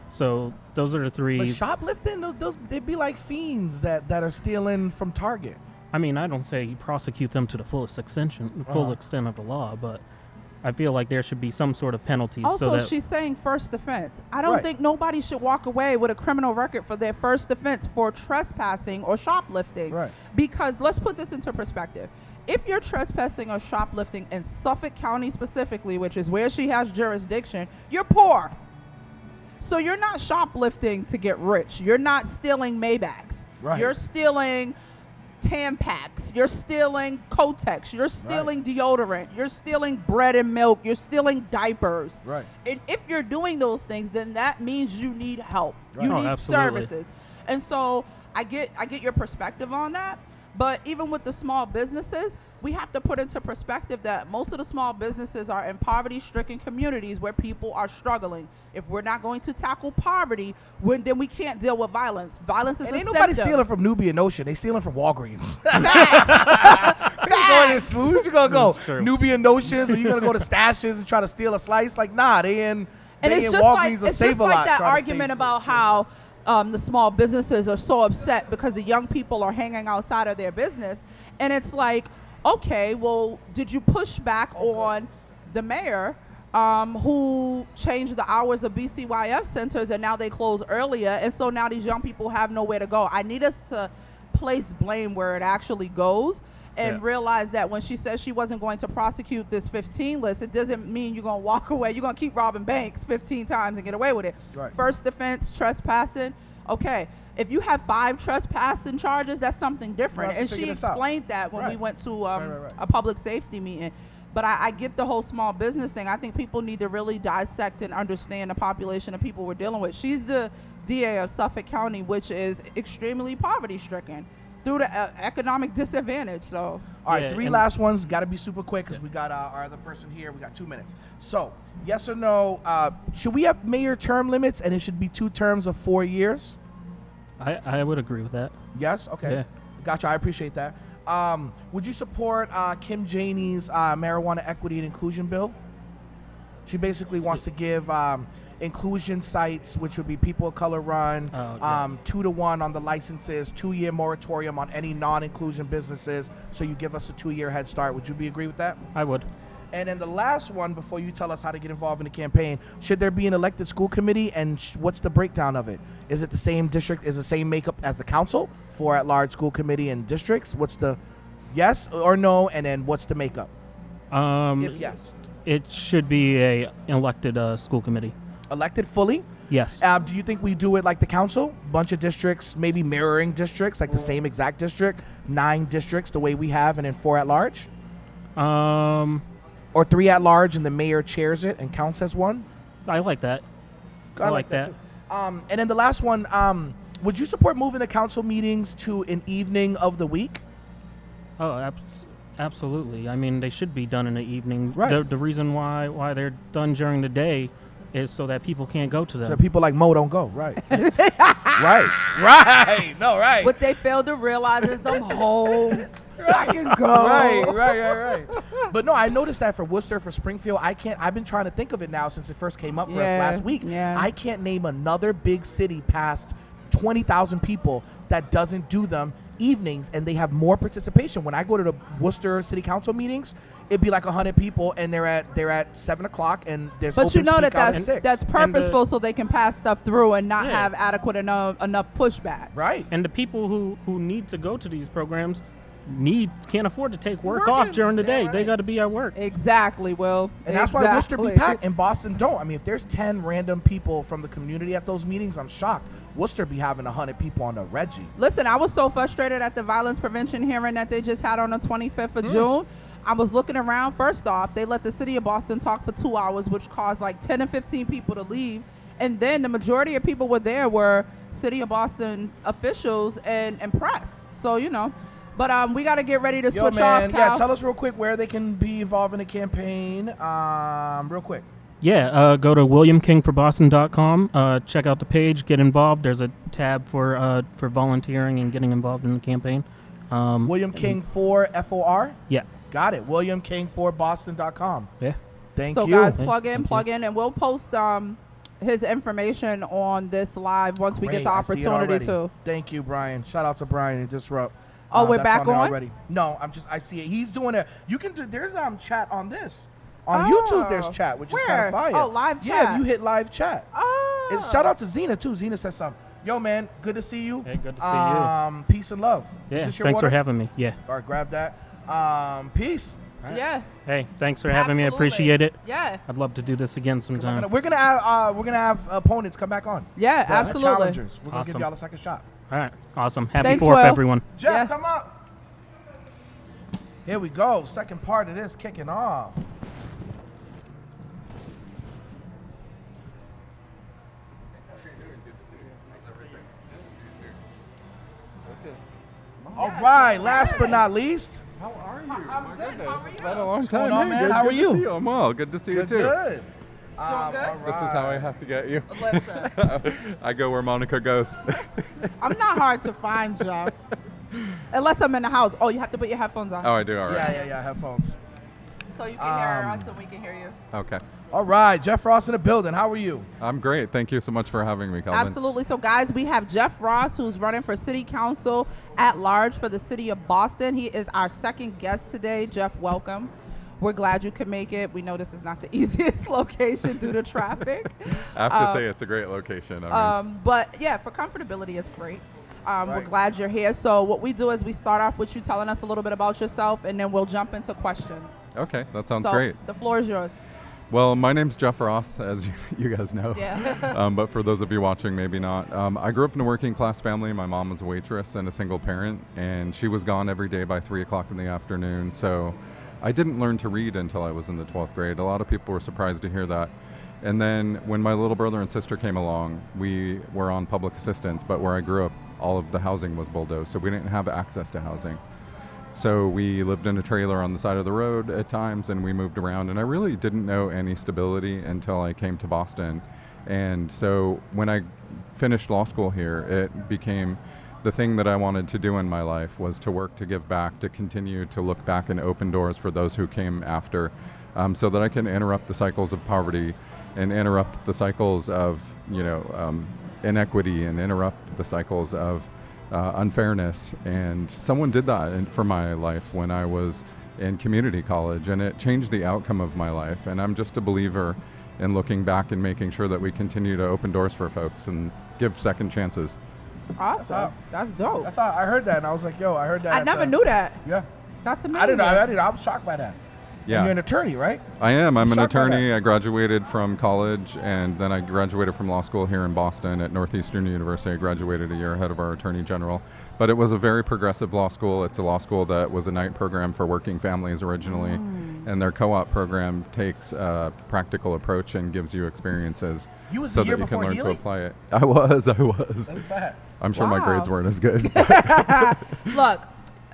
So those are the three. But shoplifting, those they'd be like fiends that are stealing from Target. I mean, I don't say you prosecute them to the full extent of the law, but I feel like there should be some sort of penalties. Also, so that she's saying first offense. I don't Right. think nobody should walk away with a criminal record for their first offense for trespassing or shoplifting. Right. Because let's put this into perspective. If you're trespassing or shoplifting in Suffolk County specifically, which is where she has jurisdiction, you're poor. So you're not shoplifting to get rich. You're not stealing Maybachs. Right. You're stealing Tampax. You're stealing Kotex. You're stealing deodorant. You're stealing bread and milk. You're stealing diapers. Right. And if you're doing those things, then that means you need help. Right. You Oh, need absolutely. services. And so I get your perspective on that. But even with the small businesses, we have to put into perspective that most of the small businesses are in poverty-stricken communities where people are struggling. If we're not going to tackle poverty, then we can't deal with violence. Violence is And a ain't nobody symptom. stealing from Nubian Ocean. They stealing from Walgreens. Facts. You going in smooth? You gonna go That's true. Nubian Oceans, or you gonna go to Stashes and try to steal a slice? Like, nah, they in And they it's in just Walgreens like or it's just Save-A-Lot like that trying to stay argument safe. about how the small businesses are so upset because the young people are hanging outside of their business, and it's like, okay, well, did you push back on the mayor who changed the hours of BCYF centers and now they close earlier, and so now these young people have nowhere to go? I need us to place blame where it actually goes. And Yeah. realize that when she says she wasn't going to prosecute this 15 list, it doesn't mean you're going to walk away. You're going to keep robbing banks 15 times and get away with it. Right. First offense, trespassing. Okay. If you have 5 trespassing charges, that's something different. have to And figure she this out. explained that when we Right. went to Right. a public safety meeting. But I get the whole small business thing. I think people need to really dissect and understand the population of people we're dealing with. She's the DA of Suffolk County, which is extremely poverty stricken through the economic disadvantage. So All right, Yeah, 3 and- last ones. Got to be super quick because we got our other person here. We got 2 minutes. So, yes or no? Should we have mayor term limits, and it should be 2 terms of 4 years? I would agree with that. Yes. Okay. Yeah. Gotcha. I appreciate that. Would you support Kim Janey's marijuana equity and inclusion bill? She basically wants to give inclusion sites, which would be people of color run, Oh, yeah. 2-to-1 on the licenses, 2-year moratorium on any non-inclusion businesses. So you give us a 2-year head start. Would you agree with that? I would. And then the last one, before you tell us how to get involved in the campaign, should there be an elected school committee, and what's the breakdown of it? Is it the same district, is the same makeup as the council for at-large school committee and districts? What's the yes or no, and then what's the makeup? If yes. It should be a elected school committee. Elected fully? Yes. Do you think we do it like the council? Bunch of districts, maybe mirroring districts, like the same exact district, 9 districts the way we have, and then 4 at large? Or 3 at large and the mayor chairs it and counts as one? I like that. I like that. too. And then the last one, would you support moving the council meetings to an evening of the week? Oh, absolutely. I mean, they should be done in the evening. Right. The reason why they're done during the day is so that people can't go to them. So people like Mo don't go, right? right. No, right. What they failed to realize is I'm home. I can go. Right. But no, I noticed that for Worcester, for Springfield, I've been trying to think of it now since it first came up for us last week. Yeah. I can't name another big city past 20,000 people that doesn't do them evenings, and they have more participation. When I go to the Worcester City Council meetings, it'd be like 100 people, and they're at 7 o'clock, and there's But you open know speak out at that's 6. that's purposeful so they can pass stuff through and not Yeah. have adequate enough pushback. right. And the people who need to go to these programs can't afford to take work Working. off during the Yeah, day. right. They got to be at work. Exactly, Will. And that's why Worcester be packed and Boston don't. I mean, if there's 10 random people from the community at those meetings, I'm shocked. Worcester be having 100 people on the Reggie. Listen, I was so frustrated at the violence prevention hearing that they just had on the 25th of June. I was looking around. First off, they let the city of Boston talk for 2 hours, which caused like 10 or 15 people to leave. And then the majority of people were city of Boston officials and press. So, you know. But we got to get ready to Yo, switch man, off, Cal. yeah, tell us real quick where they can be involved in the campaign. Real quick. Yeah, go to williamkingforboston.com. Check out the page. Get involved. There's a tab for volunteering and getting involved in the campaign. William King 4 FOR. Yeah. Got it. WilliamKing4Boston.com. Yeah. Thank So you. guys, Thank plug you. in, and we'll post his information on this live once we get Great, the I see it opportunity already. to. Thank you, Brian. Shout out to Brian and Disrupt. Oh, we're that's back there on? already. No, I see it. He's doing it. You can do. There's chat on this. On Oh. YouTube, there's chat, which is kind Where? of fire. Oh, live Yeah, chat. you hit live chat. Oh. And shout out to Zena too. Zena said something. Yo, man, good to see you. Hey, good to see you. Peace and love. Is Yeah. this your Thanks for water? having me. Yeah. All right, grab that. Peace. Yeah. Hey, thanks for having me. I Absolutely. appreciate it. Yeah. I'd love to do this again sometime. We're gonna have opponents come back on. Yeah, The absolutely. Challengers. We're gonna give Awesome. y'all a second shot. All right. Awesome. Happy Thanks, 4th, Will. everyone. Jeff, Yeah. come up. Here we go. Second part of this kicking off. All right. Last but not least. How are you? I'm good. How are you? It's been a long going time. on, Hey, man? good- How good are to you? see you. I'm well. Good to see you too. Good. good? all This is how I have to get you. Listen, I go where Monica goes. I'm not hard to find, Jeff. Unless I'm in the house. Oh, you have to put your headphones on. Oh, I do. All right. Yeah. Headphones. So you can hear us and we can hear you. Okay. All right. Jeff Ross in the building. How are you? I'm great. Thank you so much for having me, Calvin. Absolutely. So, guys, we have Jeff Ross, who's running for city council at large for the city of Boston. He is our second guest today. Jeff, welcome. We're glad you could make it. We know this is not the easiest location due to traffic. I have to say it's a great location. I mean, But yeah, for comfortability, it's great. We're Right. glad you're here. So what we do is we start off with you telling us a little bit about yourself, and then we'll jump into questions. okay, that sounds So great. the floor is yours. Well, my name's Jeff Ross, as you guys know. Yeah. But for those of you watching, maybe not. I grew up in a working class family. My mom was a waitress and a single parent, and she was gone every day by 3 o'clock in the afternoon. So I didn't learn to read until I was in the 12th grade. A lot of people were surprised to hear that. And then when my little brother and sister came along, we were on public assistance, but where I grew up, all of the housing was bulldozed, so we didn't have access to housing. So we lived in a trailer on the side of the road at times, and we moved around, and I really didn't know any stability until I came to Boston. And so when I finished law school here, it became the thing that I wanted to do in my life was to work to give back, to continue to look back and open doors for those who came after, so that I can interrupt the cycles of poverty and interrupt the cycles of, inequity and interrupt the cycles of unfairness. And someone did that for my life when I was in community college, and it changed the outcome of my life. And I'm just a believer in looking back and making sure that we continue to open doors for folks and give second chances. Awesome. That's dope. That's how I heard that, and I was like, yo, I heard that. I never knew that. Yeah. That's amazing. I didn't know. I was shocked by that. Yeah. And you're an attorney, right? I am. I'm an Shocked by attorney. that. I graduated from college, and then I graduated from law school here in Boston at Northeastern University. I graduated a year ahead of our Attorney General. But it was a very progressive law school. It's a law school that was a night program for working families originally, and their co-op program takes a practical approach and gives you experiences You was so a year that you can before learn to Neely? apply it. I was. That's bad. I'm sure my Wow. grades weren't as good. Look,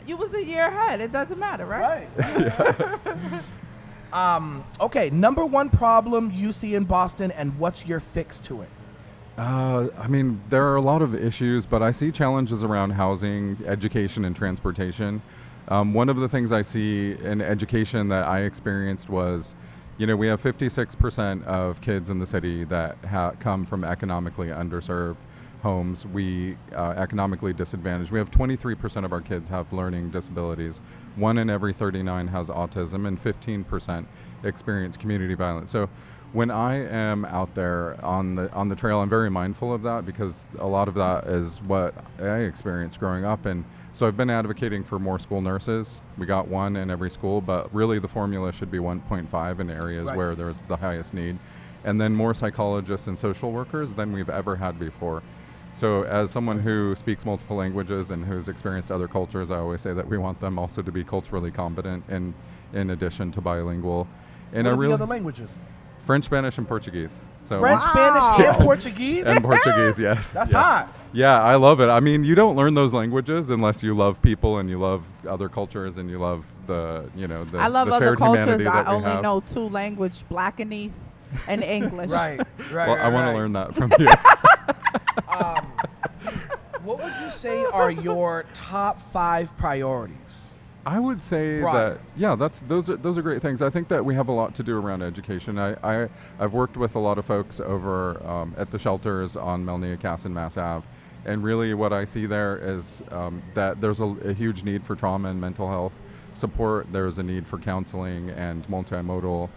you was a year ahead. It doesn't matter, right? Okay, number one problem you see in Boston, and what's your fix to it? I mean, there are a lot of issues, but I see challenges around housing, education, and transportation. One of the things I see in education that I experienced was, we have 56% of kids in the city that come from economically underserved homes. We economically disadvantaged. We have 23% of our kids have learning disabilities. 1 in every 39 has autism, and 15% experience community violence. So when I am out there on the trail, I'm very mindful of that, because a lot of that is what I experienced growing up. And so I've been advocating for more school nurses. We got 1 in every school, but really the formula should be 1.5 in areas Right. where there's the highest need, and then more psychologists and social workers than we've ever had before. So as someone who speaks multiple languages and who's experienced other cultures, I always say that we want them also to be culturally competent in addition to bilingual. And What I are really the other languages? French, Spanish, and Portuguese. So French, Wow. Spanish, and Portuguese? and Portuguese, yes. That's yes. hot. Yeah, I love it. I mean, you don't learn those languages unless you love people and you love other cultures and you love the I love the other shared cultures. humanity I that we only have. know 2 languages, Blackanese and English. Right. Well, I want to learn that from you. What would you say are your top 5 priorities? I would say Broader. those are great things. I think that we have a lot to do around education. I've worked with a lot of folks over at the shelters on Melnia Cass and Mass Ave, and really what I see there is that there's a huge need for trauma and mental health support. There's a need for counseling and multimodal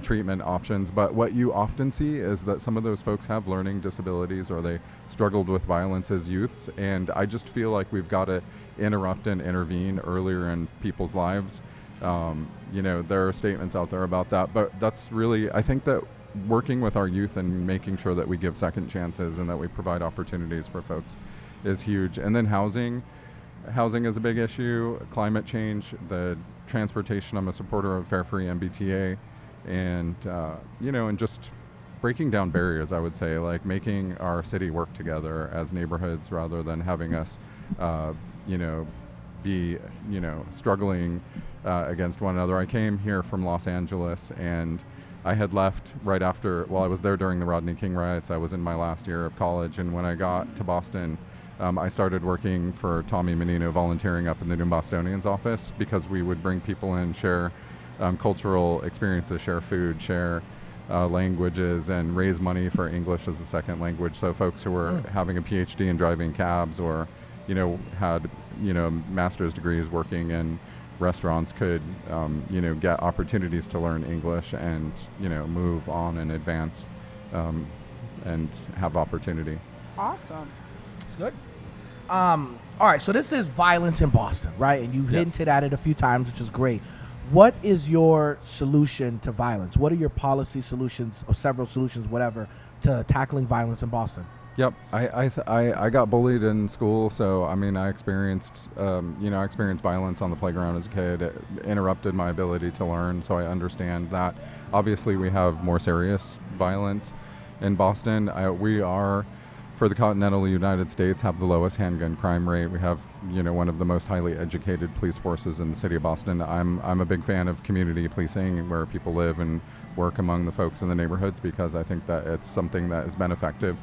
treatment options. But what you often see is that some of those folks have learning disabilities, or they struggled with violence as youths. And I just feel like we've got to interrupt and intervene earlier in people's lives. There are statements out there about that, but that's really, I think that working with our youth and making sure that we give second chances and that we provide opportunities for folks is huge. And then housing is a big issue. Climate change, the transportation. I'm a supporter of fare-free MBTA, and and just breaking down barriers. I would say, like making our city work together as neighborhoods rather than having us, be struggling against one another. I came here from Los Angeles, and I had left right after. Well, I was there during the Rodney King riots. I was in my last year of college, and when I got to Boston, I started working for Tommy Menino, volunteering up in the New Bostonians office, because we would bring people in, share cultural experiences, share food, share languages, and raise money for English as a second language. So folks who were having a PhD in driving cabs, or had master's degrees working in restaurants, could get opportunities to learn English and move on and advance and have opportunity. Awesome. Good. All right, so this is violence in Boston, right? And you've Yes. hinted at it a few times, which is great. What is your solution to violence? What are your policy solutions, or several solutions, whatever, to tackling violence in Boston? Yep, I got bullied in school, so I mean I experienced violence on the playground as a kid. It interrupted my ability to learn, so I understand that. Obviously, we have more serious violence in Boston. We are, for the continental United States, have the lowest handgun crime rate. We have one of the most highly educated police forces in the city of Boston. I'm a big fan of community policing, where people live and work among the folks in the neighborhoods, because I think that it's something that has been effective.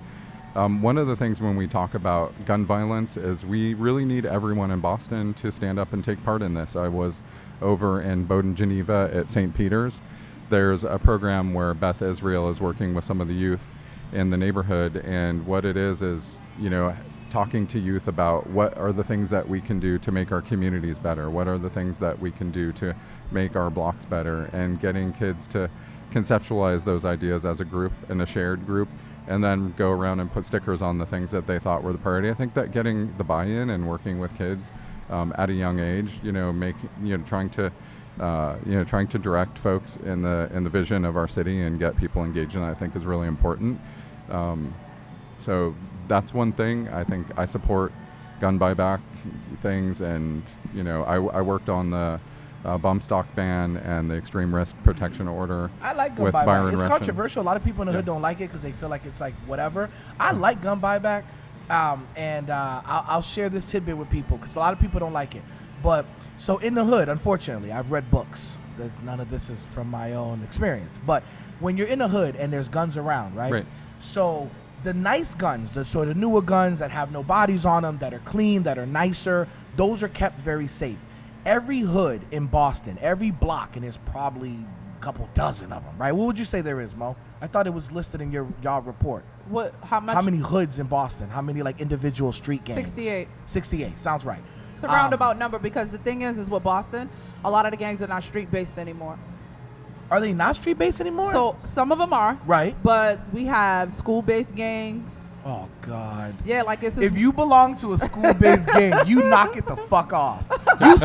One of the things when we talk about gun violence is we really need everyone in Boston to stand up and take part in this. I was over in Bowdoin, Geneva at St. Peter's. there's a program where Beth Israel is working with some of the youth in the neighborhood, and what it is, you know, talking to youth about what are the things that we can do to make our communities better, what are the things that we can do to make our blocks better, and getting kids to conceptualize those ideas as a group, in a shared group, and then go around and put stickers on the things that they thought were the priority. I think that getting the buy-in and working with kids at a young age, you know, trying to direct folks in the vision of our city and get people engaged in that, I think is really important. So that's one thing. I think I support gun buyback things, and you know, I worked on the bump stock ban and the extreme risk protection order. I like gun with buyback. Byron It's Rushing. controversial. A lot of people in the hood don't like it because they feel like it's like whatever. I like gun buyback, and I'll share this tidbit with people because a lot of people don't like it. But so in the hood, unfortunately, I've read books. None of this is from my own experience. But when you're in the hood and there's guns around, right? Right. So the nice guns, the newer guns that have no bodies on them, that are clean, that are nicer, those are kept very safe. Every hood in Boston, every block, and there's probably a couple dozen of them, right? What would you say there is, Mo? I thought it was listed in y'all report. What? How much? How many hoods in Boston? How many like individual street gangs? 68. 68. Sounds right. It's a roundabout number because the thing is with Boston, a lot of the gangs are not street based anymore. Are they not street based anymore? So some of them are. Right. But we have school based gangs. Oh God. Yeah, like it's. If you belong to a school-based gang, you knock it the fuck off. You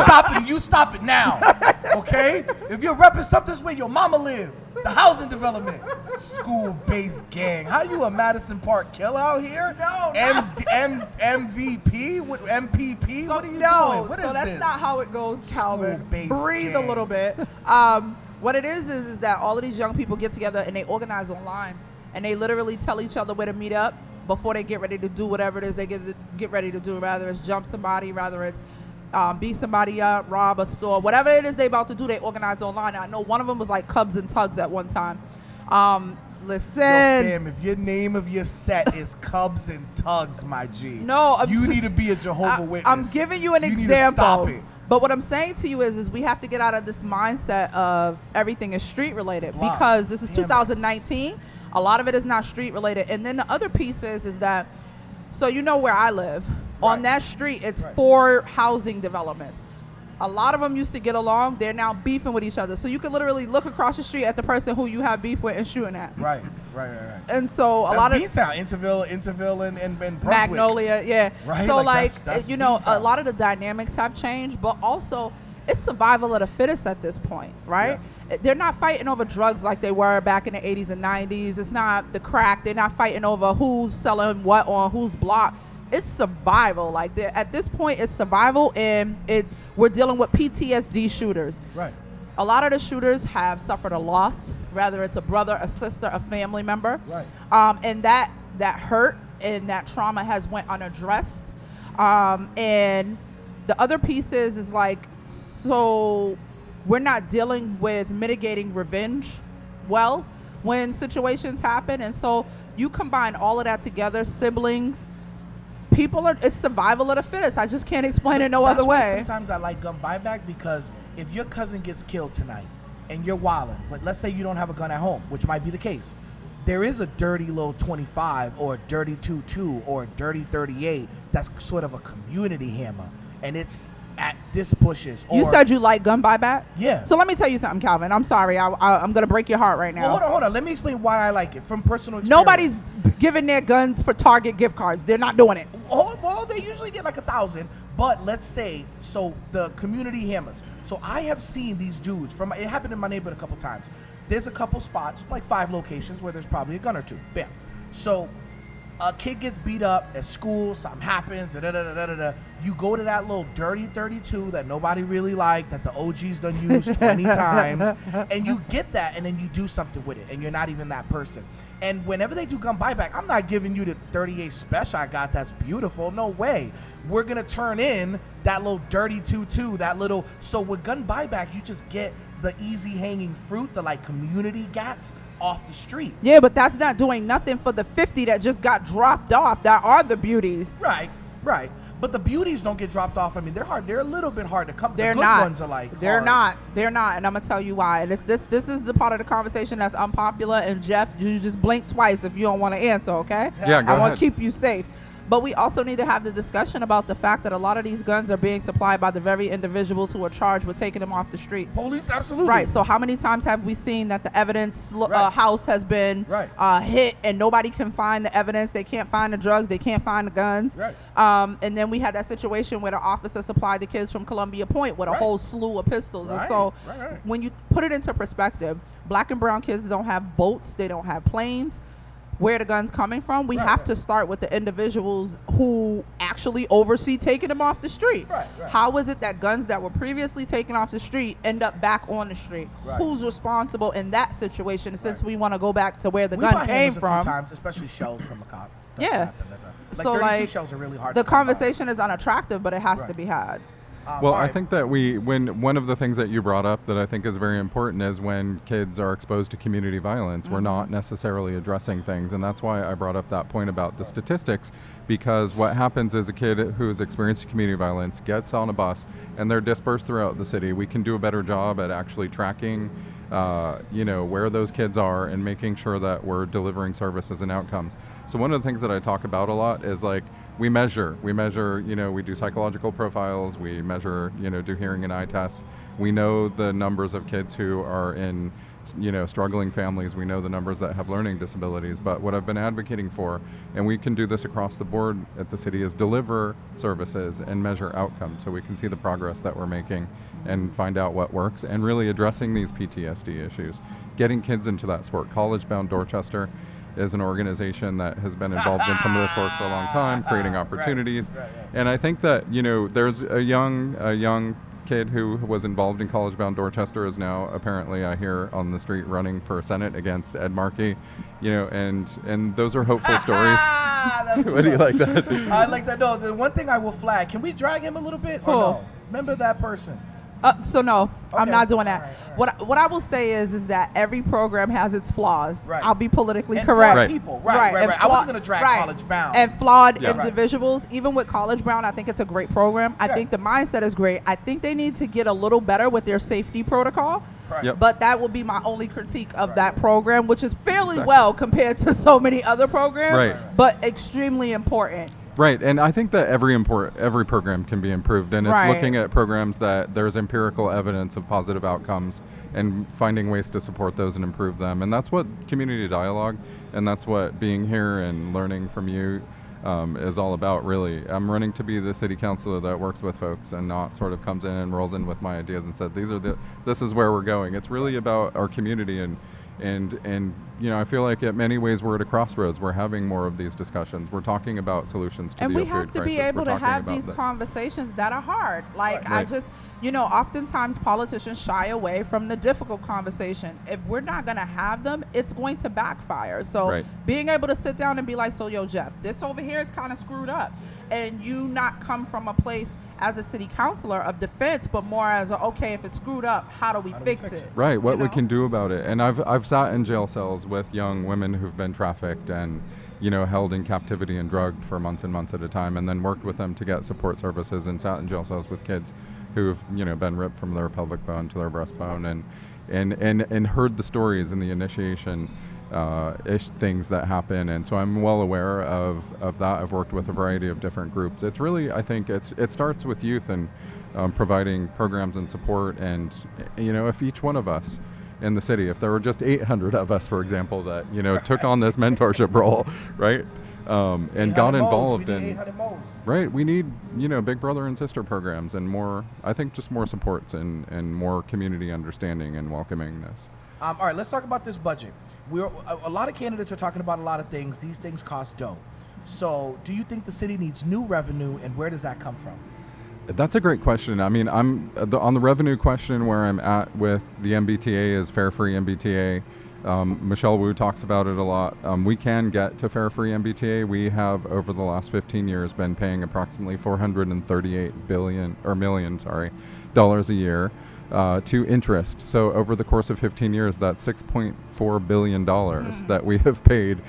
stop it now. Okay? If you're repping something where your mama live, the housing development, school-based gang. How you a Madison Park killer out here? No, MVP? What MPP? So what are you no, doing? What so is that's this? not how it goes, Calvin. School-based Breathe a gang. little bit. What it is that all of these young people get together and they organize online, and they literally tell each other where to meet up before they get ready to do whatever it is they get ready to do. Rather it's jump somebody, rather it's beat somebody up, rob a store, whatever it is they about to do, they organize online. I know one of them was like Cubs and Tugs at one time. Listen. Yo, fam, if your name of your set is Cubs and Tugs, my G, No, I'm you just- need to be a Jehovah Witness. I'm giving you an You need to example. stop it. But what I'm saying to you is we have to get out of this mindset of everything is street related Block. because this is Damn it. 2019. A lot of it is not street related. And then the other piece is that, so you know where I live. On Right. that street, it's Right. 4 housing developments. A lot of them used to get along. They're now beefing with each other. So you can literally look across the street at the person who you have beef with and shooting at. Right. And so a That's lot of Beantown, Interville, and Brunswick. Magnolia, yeah. Right, So like, like, that's you know, a Beantown. lot of the dynamics have changed, but also it's survival of the fittest at this point, right? They're not fighting over drugs like they were back in the 80s and 90s. It's not the crack. They're not fighting over who's selling what on whose block. It's survival. Like at this point, it's survival, and we're dealing with PTSD shooters. Right. A lot of the shooters have suffered a loss, whether it's a brother, a sister, a family member. Right. And that hurt and that trauma has went unaddressed. And the other piece is like, so we're not dealing with mitigating revenge well when situations happen. And so you combine all of that together, siblings, it's survival of the fittest. I just can't explain it no That's other why way. sometimes I like gun buyback, because if your cousin gets killed tonight and you're wilding, but let's say you don't have a gun at home, which might be the case, there is a dirty little 25 or a dirty 22 or a dirty 38 that's sort of a community hammer, and it's at this pushes. You said you like gun buyback? Yeah. So let me tell you something, Calvin. I'm sorry. I'm going to break your heart right now. Well, hold on. Let me explain why I like it from personal experience. Nobody's giving their guns for Target gift cards. They're not doing it. Oh, well, they usually get like 1,000, but let's say, so the community hammers. So I have seen these dudes it happened in my neighborhood a couple times. There's a couple spots, like 5 locations, where there's probably a gun or two. Bam. So a kid gets beat up at school, something happens, you go to that little dirty 32 that nobody really liked, that the OGs done used 20 times, and you get that, and then you do something with it, and you're not even that person. And whenever they do gun buyback, I'm not giving you the 38 special I got that's beautiful. No way. We're going to turn in that little dirty 22, that little. So with gun buyback, you just get the easy hanging fruit, the like community gats off the street. Yeah, but that's not doing nothing for the 50 that just got dropped off. That are the beauties. Right. But the beauties don't get dropped off. I mean, they're hard. They're a little bit hard to come. They're the good not. ones are like They're hard. not. They're not. And I'm gonna tell you why. And this is the part of the conversation that's unpopular. And Jeff, you just blink twice if you don't want to answer. Okay? Yeah, go I want ahead. to keep you safe. But we also need to have the discussion about the fact that a lot of these guns are being supplied by the very individuals who are charged with taking them off the street. Police, absolutely. Right. So how many times have we seen that the evidence Right. house has been Right. hit and nobody can find the evidence? They can't find the drugs. They can't find the guns. Right. And then we had that situation where the officer supplied the kids from Columbia Point with a Right. whole slew of pistols. And Right. so Right. when you put it into perspective, black and brown kids don't have boats. They don't have planes. Where the guns coming from? We Right, have right. to start with the individuals who actually oversee taking them off the street. Right, right. How is it that guns that were previously taken off the street end up back on the street? Right. Who's responsible in that situation? Since Right. we want to go back to where the We gun bought came hammers a few from, times, especially shells from a cop. That's Yeah. happened. That's So, 32 like, shells are really hard. the to come by. conversation is unattractive, but it has to Right. be had. Well, all I right. think that when one of the things that you brought up that I think is very important is when kids are exposed to community violence, we're not necessarily addressing things. And that's why I brought up that point about the statistics, because what happens is a kid who has experienced community violence gets on a bus and they're dispersed throughout the city. We can do a better job at actually tracking where those kids are and making sure that we're delivering services and outcomes. So one of the things that I talk about a lot is like we measure, we do psychological profiles, we measure, do hearing and eye tests. We know the numbers of kids who are in, struggling families. We know the numbers that have learning disabilities. But what I've been advocating for, and we can do this across the board at the city, is deliver services and measure outcomes so we can see the progress that we're making and find out what works, and really addressing these PTSD issues, getting kids into that sport. College Bound Dorchester is an organization that has been involved in some of this work for a long time, creating opportunities. Right. And I think that, there's a young kid who was involved in College Bound Dorchester is now apparently, I hear, on the street running for Senate against Ed Markey, and those are hopeful stories. What do you like that? I like that. No, the one thing I will flag, can we drag him a little bit or Who? no? Remember that person? So no, I'm Okay. not doing that. All right. What I will say is that every program has its flaws. Right. I'll be politically And correct. flawed Right. people. Right. and I wasn't going to drag right. College Bound. And flawed Yeah. Right. individuals, even with College Bound, I think it's a great program. I Yeah. think the mindset is great. I think they need to get a little better with their safety protocol. Right. Yep. But that will be my only critique of Right. that program, which is fairly Exactly. well compared to so many other programs, Right. but extremely important. Right, and I think that every program can be improved, and it's Right. looking at programs that there's empirical evidence of positive outcomes and finding ways to support those and improve them. And that's what community dialogue, and that's what being here and learning from you is all about, really. I'm running to be the city councilor that works with folks and not sort of comes in and rolls in with my ideas and said, this is where we're going. It's really about our community, and I feel like in many ways we're at a crossroads. We're having more of these discussions. We're talking about solutions to And the we opioid have to crisis. be able We're to talking have about these this. conversations that are hard. Like, Right. oftentimes politicians shy away from the difficult conversation. If we're not going to have them, it's going to backfire. So Right. being able to sit down and be like, so, yo, Jeff, this over here is kind of screwed up. And you not come from a place as a city councilor of defense, but more as okay, if it's screwed up, how do we fix it? Right, what You we know? can do about it. And I've sat in jail cells with young women who've been trafficked and, held in captivity and drugged for months and months at a time, and then worked with them to get support services, and sat in jail cells with kids who've, been ripped from their pelvic bone to their breastbone, and heard the stories and the initiation things that happen. And so I'm well aware of that. I've worked with a variety of different groups. It's really, I think it starts with youth and providing programs and support. And, if each one of us in the city, if there were just 800 of us, for example, that, took on this mentorship role, right? And got 800 moles. involved We need in, 800 moles. right, we need, big brother and sister programs and more, I think just more supports and more community understanding and welcomingness. All right, let's talk about this budget. A lot of candidates are talking about a lot of things. These things cost dough. So do you think the city needs new revenue, and where does that come from? That's a great question. I mean, I'm on the revenue question. Where I'm at with the MBTA is fare free MBTA. Michelle Wu talks about it a lot. We can get to fare free MBTA. We have over the last 15 years been paying approximately $438 million a year to interest. So over the course of 15 years, that's $6.4 billion that we have paid. And